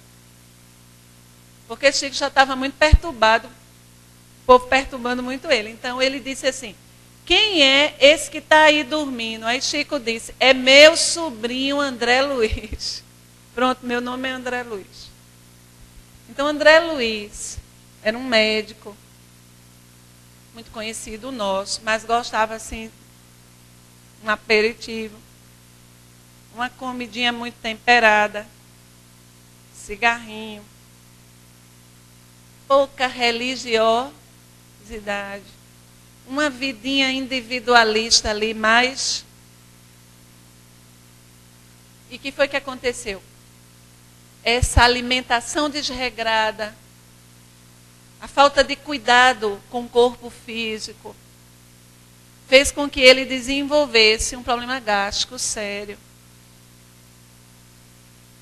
Porque Chico já estava muito perturbado, o povo perturbando muito ele. Então ele disse assim, quem é esse que está aí dormindo? Aí Chico disse, é meu sobrinho André Luiz. Pronto, meu nome é André Luiz. Então André Luiz era um médico, muito conhecido nosso, mas gostava assim, um aperitivo, uma comidinha muito temperada, cigarrinho, pouca religiosidade, uma vidinha individualista ali, mais... E o que foi que aconteceu? Essa alimentação desregrada, a falta de cuidado com o corpo físico, fez com que ele desenvolvesse um problema gástrico sério.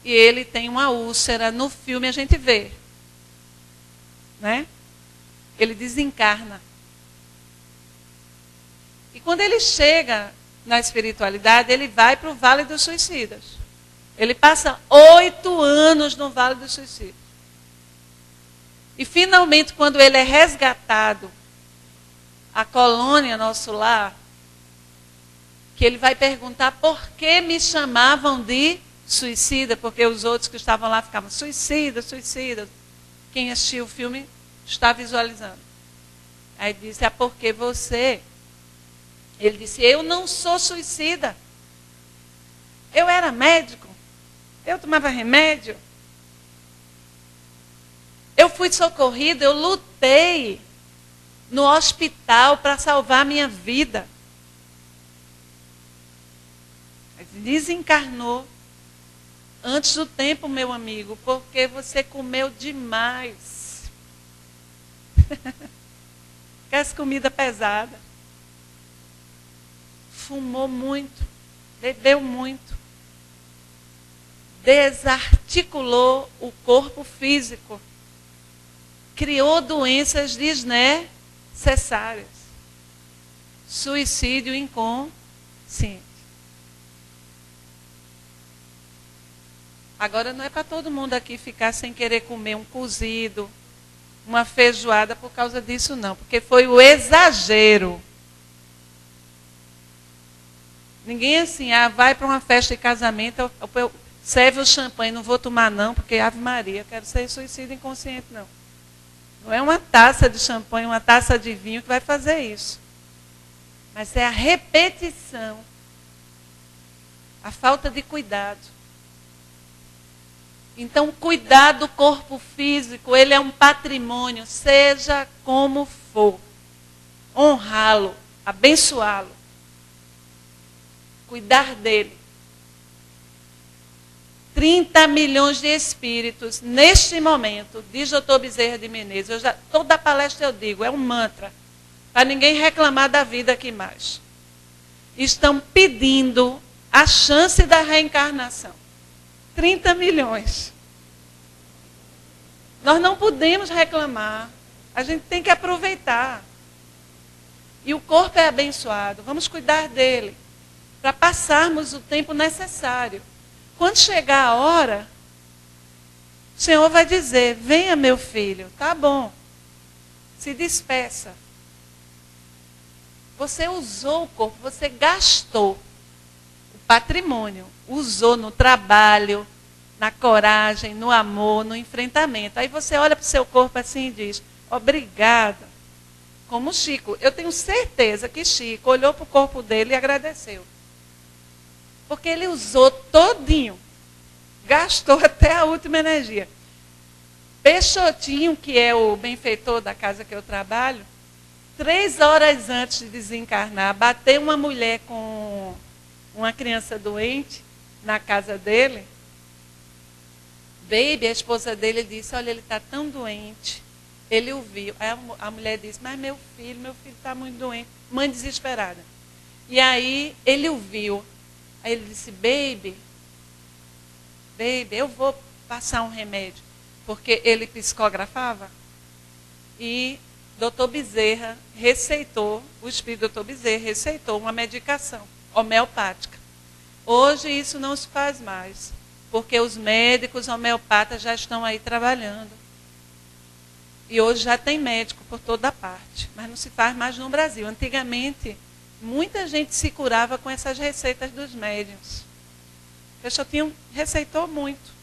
E ele tem uma úlcera, no filme a gente vê. Né? Ele desencarna. E quando ele chega na espiritualidade, ele vai para o Vale dos Suicidas. Ele passa 8 anos no Vale dos Suicidas. E finalmente, quando ele é resgatado, a colônia Nosso Lar, que ele vai perguntar por que me chamavam de suicida, porque os outros que estavam lá ficavam suicida, suicida. Quem assistiu o filme está visualizando. Aí disse, porque você... Ele disse, eu não sou suicida. Eu era médico. Eu tomava remédio. Eu fui socorrido, eu lutei no hospital para salvar a minha vida. Desencarnou. Antes do tempo, meu amigo, porque você comeu demais. Aquelas comida pesada. Fumou muito, bebeu muito. Desarticulou o corpo físico. Criou doenças desnecessárias. Suicídio inconsciente. Agora, não é para todo mundo aqui ficar sem querer comer um cozido, uma feijoada por causa disso, não. Porque foi o exagero. Ninguém assim, vai para uma festa de casamento, serve o champanhe, não vou tomar não, porque Ave Maria, quero ser suicídio inconsciente, não. Não é uma taça de champanhe, uma taça de vinho que vai fazer isso. Mas é a repetição, a falta de cuidado. Então, cuidar do corpo físico, ele é um patrimônio, seja como for. Honrá-lo, abençoá-lo. Cuidar dele. 30 milhões de espíritos, neste momento, diz Dr. Bezerra de Menezes, toda palestra eu digo, é um mantra, para ninguém reclamar da vida aqui mais. Estão pedindo a chance da reencarnação. 30 milhões. Nós não podemos reclamar. A gente tem que aproveitar. E o corpo é abençoado. Vamos cuidar dele. Para passarmos o tempo necessário. Quando chegar a hora, o Senhor vai dizer, venha meu filho. Tá bom. Se despeça. Você usou o corpo, você gastou o patrimônio. Usou no trabalho, na coragem, no amor, no enfrentamento. Aí você olha para o seu corpo assim e diz, obrigada. Como Chico. Eu tenho certeza que Chico olhou para o corpo dele e agradeceu. Porque ele usou todinho. Gastou até a última energia. Peixotinho, que é o benfeitor da casa que eu trabalho, 3 horas antes de desencarnar, bateu uma mulher com uma criança doente na casa dele. Baby, a esposa dele disse, olha, ele está tão doente. Ele o viu. Aí a mulher disse, mas meu filho está muito doente. Mãe desesperada. E aí ele o viu. Aí ele disse, baby, eu vou passar um remédio. Porque ele psicografava. E Dr. Bezerra receitou, o espírito Dr. Bezerra receitou uma medicação homeopática. Hoje isso não se faz mais. Porque os médicos homeopatas já estão aí trabalhando. E hoje já tem médico por toda parte. Mas não se faz mais no Brasil. Antigamente, muita gente se curava com essas receitas dos médiuns. Peixotinho receitou muito.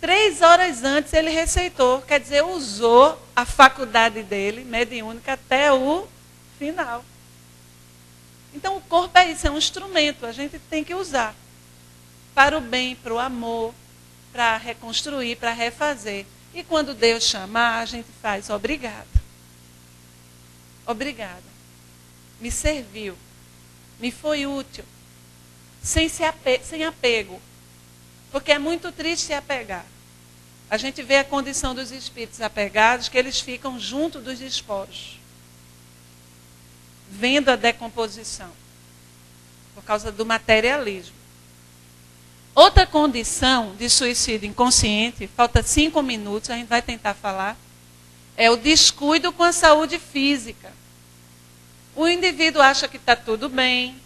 3 horas antes ele receitou. Quer dizer, usou a faculdade dele, mediúnica, até o final. Então o corpo é isso, é um instrumento. A gente tem que usar. Para o bem, para o amor, para reconstruir, para refazer. E quando Deus chamar, a gente faz obrigada. Obrigada. Me serviu. Me foi útil. Sem apego. Porque é muito triste se apegar. A gente vê a condição dos espíritos apegados, que eles ficam junto dos despojos. Vendo a decomposição. Por causa do materialismo. Outra condição de suicídio inconsciente, falta 5 minutos, a gente vai tentar falar, é o descuido com a saúde física. O indivíduo acha que está tudo bem,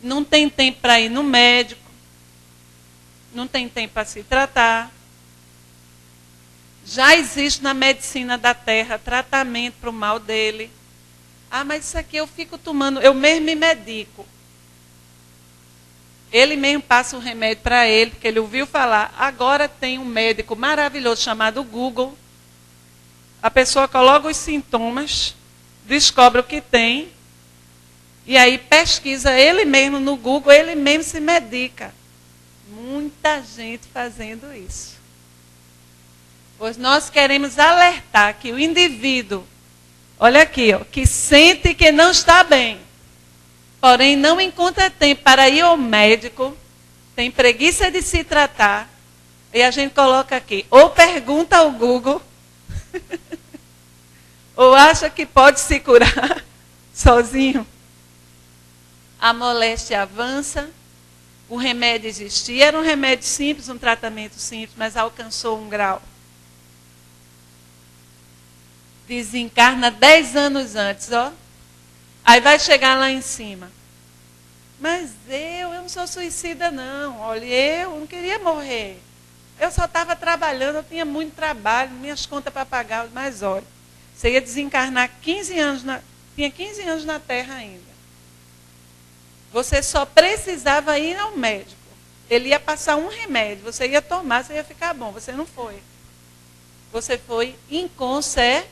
não tem tempo para ir no médico, não tem tempo para se tratar. Já existe na medicina da terra tratamento para o mal dele. Ah, mas isso aqui eu fico tomando, eu mesmo me medico. Ele mesmo passa o remédio para ele, porque ele ouviu falar. Agora tem um médico maravilhoso chamado Google. A pessoa coloca os sintomas, descobre o que tem, e aí pesquisa ele mesmo no Google, ele mesmo se medica. Muita gente fazendo isso. Pois nós queremos alertar que o indivíduo, olha aqui, que sente que não está bem, porém não encontra tempo para ir ao médico, tem preguiça de se tratar, e a gente coloca aqui, ou pergunta ao Google, ou acha que pode se curar sozinho. A moléstia avança, o remédio existia, era um remédio simples, um tratamento simples, mas alcançou um grau. Desencarna 10 anos antes, ó. Aí vai chegar lá em cima. Mas eu não sou suicida, não. Olha, eu não queria morrer. Eu só estava trabalhando, eu tinha muito trabalho, minhas contas para pagar, mas olha, você ia desencarnar 15 anos, tinha 15 anos na Terra ainda. Você só precisava ir ao médico. Ele ia passar um remédio, você ia tomar, você ia ficar bom. Você não foi. Você foi inconsequente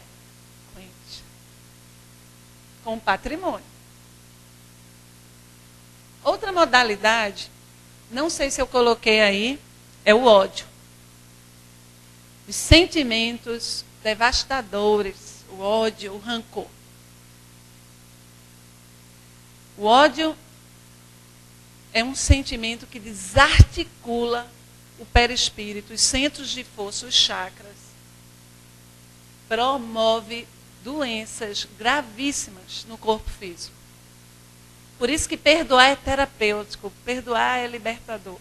com o patrimônio. Outra modalidade, não sei se eu coloquei aí, é o ódio. Os sentimentos devastadores, o ódio, o rancor. O ódio é um sentimento que desarticula o perispírito, os centros de força, os chakras. Promove doenças gravíssimas no corpo físico. Por isso que perdoar é terapêutico, perdoar é libertador.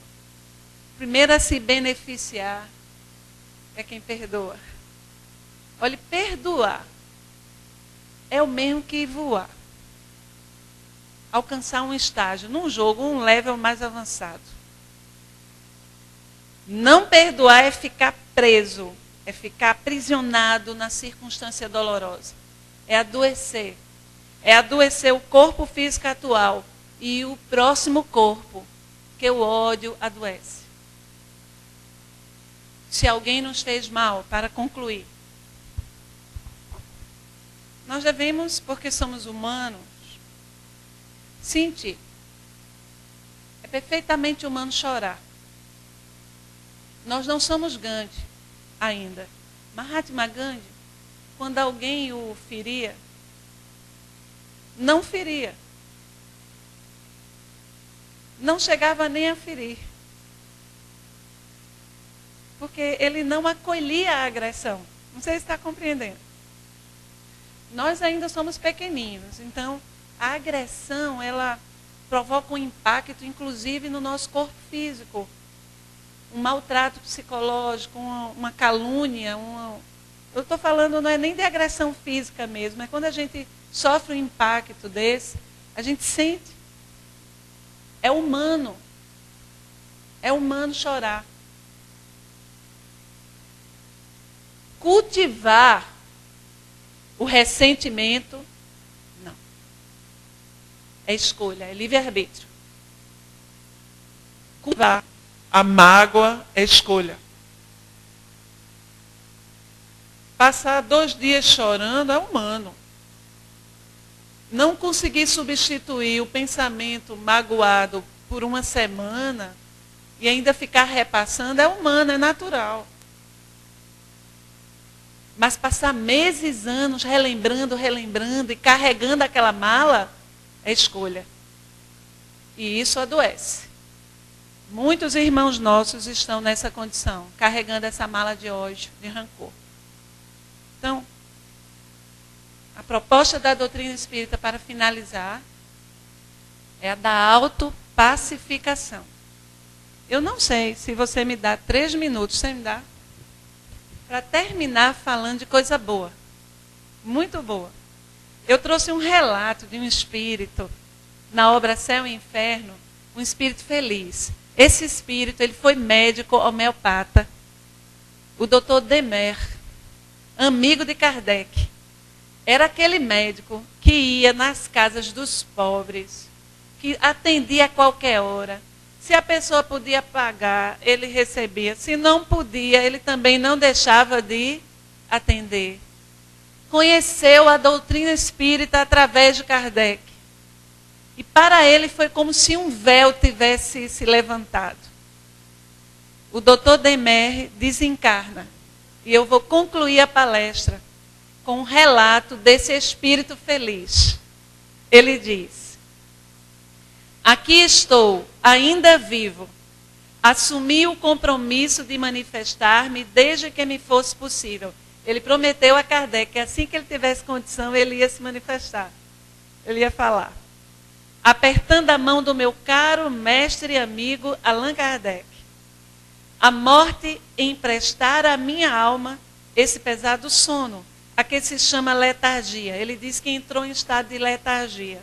Primeiro a se beneficiar é quem perdoa. Olha, perdoar é o mesmo que voar. Alcançar um estágio, num jogo, um level mais avançado. Não perdoar é ficar preso, é ficar aprisionado na circunstância dolorosa. É adoecer. É adoecer o corpo físico atual e o próximo corpo, que o ódio adoece. Se alguém nos fez mal, para concluir, nós devemos, porque somos humanos, sentir. É perfeitamente humano chorar. Nós não somos Gandhi ainda. Mahatma Gandhi, quando alguém o feria, não feria. Não chegava nem a ferir. Porque ele não acolhia a agressão. Não sei se está compreendendo. Nós ainda somos pequeninos, então a agressão, ela provoca um impacto, inclusive, no nosso corpo físico. Um maltrato psicológico, uma calúnia. Eu estou falando, não é nem de agressão física mesmo, é quando a gente sofre um impacto desse, a gente sente. É humano. É humano chorar. Cultivar o ressentimento, não. É escolha, é livre-arbítrio. Cultivar a mágoa é escolha. Passar 2 dias chorando é humano. Não conseguir substituir o pensamento magoado por uma semana e ainda ficar repassando é humano, é natural. Mas passar meses, anos relembrando e carregando aquela mala é escolha. E isso adoece. Muitos irmãos nossos estão nessa condição, carregando essa mala de ódio, de rancor. Então, a proposta da doutrina espírita, para finalizar, é a da autopacificação. Eu não sei se você me dá 3 minutos, você me dá? Para terminar falando de coisa boa. Muito boa. Eu trouxe um relato de um espírito, na obra Céu e Inferno, um espírito feliz. Esse espírito, ele foi médico homeopata. O doutor Demer, amigo de Kardec. Era aquele médico que ia nas casas dos pobres, que atendia a qualquer hora. Se a pessoa podia pagar, ele recebia. Se não podia, ele também não deixava de atender. Conheceu a doutrina espírita através de Kardec. E para ele foi como se um véu tivesse se levantado. O doutor Demer desencarna. E eu vou concluir a palestra com um relato desse espírito feliz. Ele diz: aqui estou, ainda vivo, assumi o compromisso de manifestar-me desde que me fosse possível. Ele prometeu a Kardec que assim que ele tivesse condição, ele ia se manifestar. Ele ia falar. Apertando a mão do meu caro mestre e amigo Allan Kardec. A morte emprestar à minha alma esse pesado sono, a que se chama letargia. Ele diz que entrou em estado de letargia.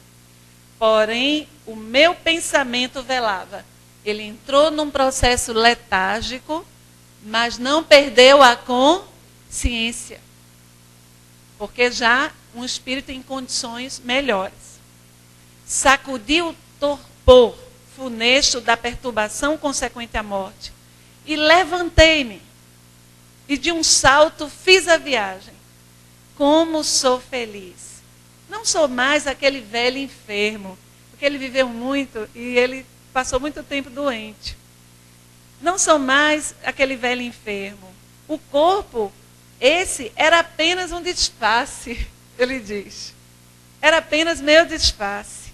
Porém, o meu pensamento velava. Ele entrou num processo letárgico, mas não perdeu a consciência. Porque já um espírito em condições melhores. Sacudiu o torpor funesto da perturbação consequente à morte. E levantei-me. E de um salto fiz a viagem. Como sou feliz. Não sou mais aquele velho enfermo. Porque ele viveu muito e ele passou muito tempo doente. Não sou mais aquele velho enfermo. O corpo, esse era apenas um disfarce, ele diz. Era apenas meu disfarce.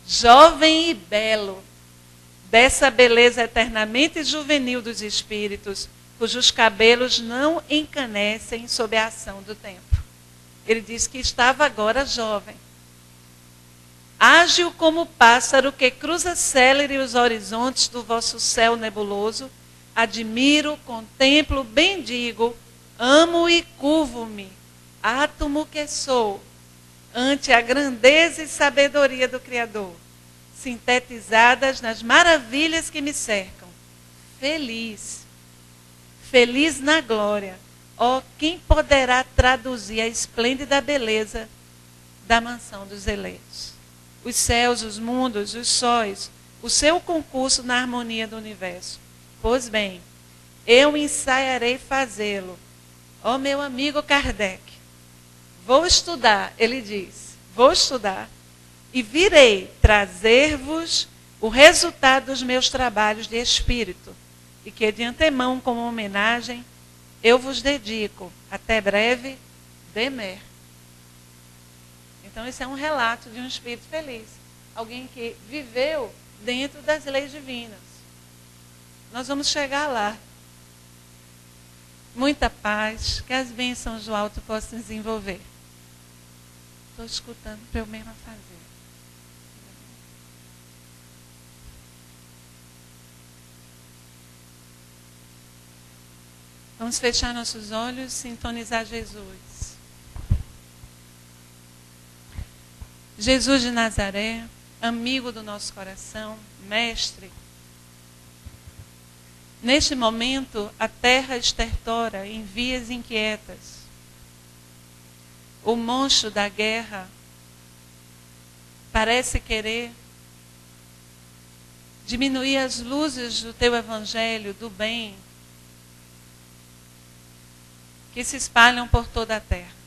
Jovem e belo, dessa beleza eternamente juvenil dos espíritos, cujos cabelos não encanecem sob a ação do tempo. Ele diz que estava agora jovem. Ágil como o pássaro que cruza célere os horizontes do vosso céu nebuloso, admiro, contemplo, bendigo, amo e curvo-me, átomo que sou, ante a grandeza e sabedoria do Criador, sintetizadas nas maravilhas que me cercam. Feliz, feliz na glória. Ó, quem poderá traduzir a esplêndida beleza da mansão dos eleitos? Os céus, os mundos, os sóis, o seu concurso na harmonia do universo. Pois bem, eu ensaiarei fazê-lo. Ó meu amigo Kardec, vou estudar, ele diz, vou estudar e virei trazer-vos o resultado dos meus trabalhos de espírito e que de antemão, como homenagem, eu vos dedico. Até breve, Demer. Então, esse é um relato de um espírito feliz. Alguém que viveu dentro das leis divinas. Nós vamos chegar lá. Muita paz, que as bênçãos do alto possam desenvolver. Estou escutando para eu mesma fazer. Vamos fechar nossos olhos, sintonizar Jesus. Jesus de Nazaré, amigo do nosso coração, mestre. Neste momento, a terra estertora em vias inquietas. O monstro da guerra parece querer diminuir as luzes do teu evangelho, do bem, que se espalham por toda a terra.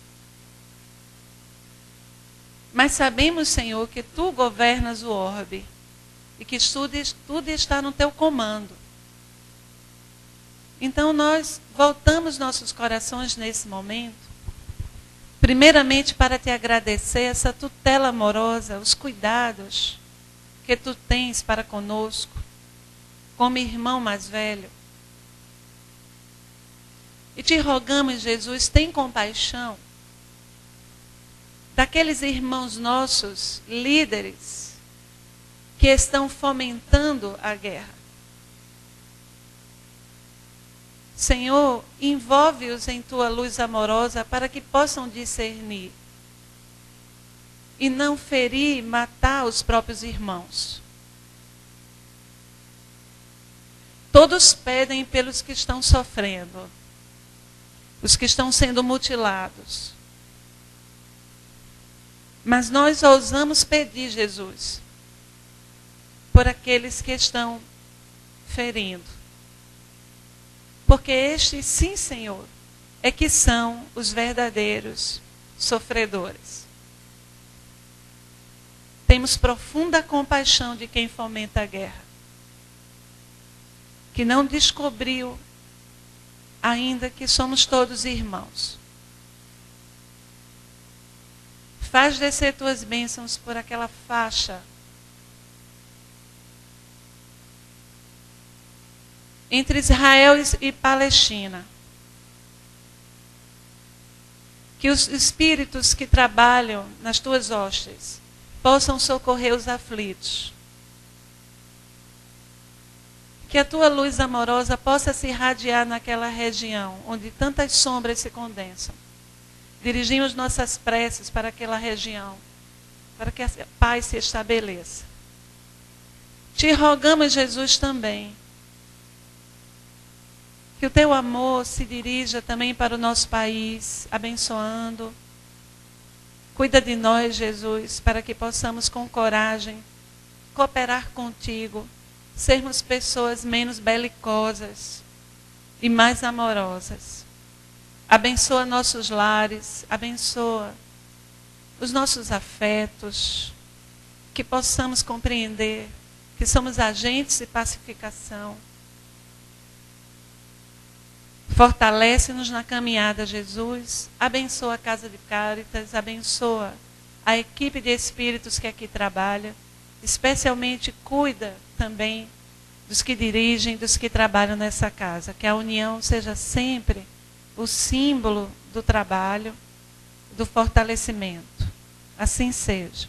Mas sabemos, Senhor, que Tu governas o orbe e que tudo está no Teu comando. Então nós voltamos nossos corações nesse momento, primeiramente para Te agradecer essa tutela amorosa, os cuidados que Tu tens para conosco, como irmão mais velho. E Te rogamos, Jesus, tem compaixão daqueles irmãos nossos, líderes, que estão fomentando a guerra. Senhor, envolve-os em Tua luz amorosa para que possam discernir e não ferir e matar os próprios irmãos. Todos pedem pelos que estão sofrendo, os que estão sendo mutilados. Mas nós ousamos pedir, Jesus, por aqueles que estão ferindo. Porque estes, sim, Senhor, é que são os verdadeiros sofredores. Temos profunda compaixão de quem fomenta a guerra, que não descobriu ainda que somos todos irmãos. Faz descer Tuas bênçãos por aquela faixa entre Israel e Palestina. Que os espíritos que trabalham nas tuas hostes possam socorrer os aflitos. Que a tua luz amorosa possa se irradiar naquela região onde tantas sombras se condensam. Dirigimos nossas preces para aquela região, para que a paz se estabeleça. Te rogamos, Jesus, também, que o teu amor se dirija também para o nosso país, abençoando. Cuida de nós, Jesus, para que possamos com coragem cooperar contigo, sermos pessoas menos belicosas e mais amorosas. Abençoa nossos lares, abençoa os nossos afetos, que possamos compreender que somos agentes de pacificação. Fortalece-nos na caminhada, Jesus. Abençoa a Casa de Cáritas, abençoa a equipe de espíritos que aqui trabalha. Especialmente cuida também dos que dirigem, dos que trabalham nessa casa. Que a união seja sempre o símbolo do trabalho, do fortalecimento. Assim seja.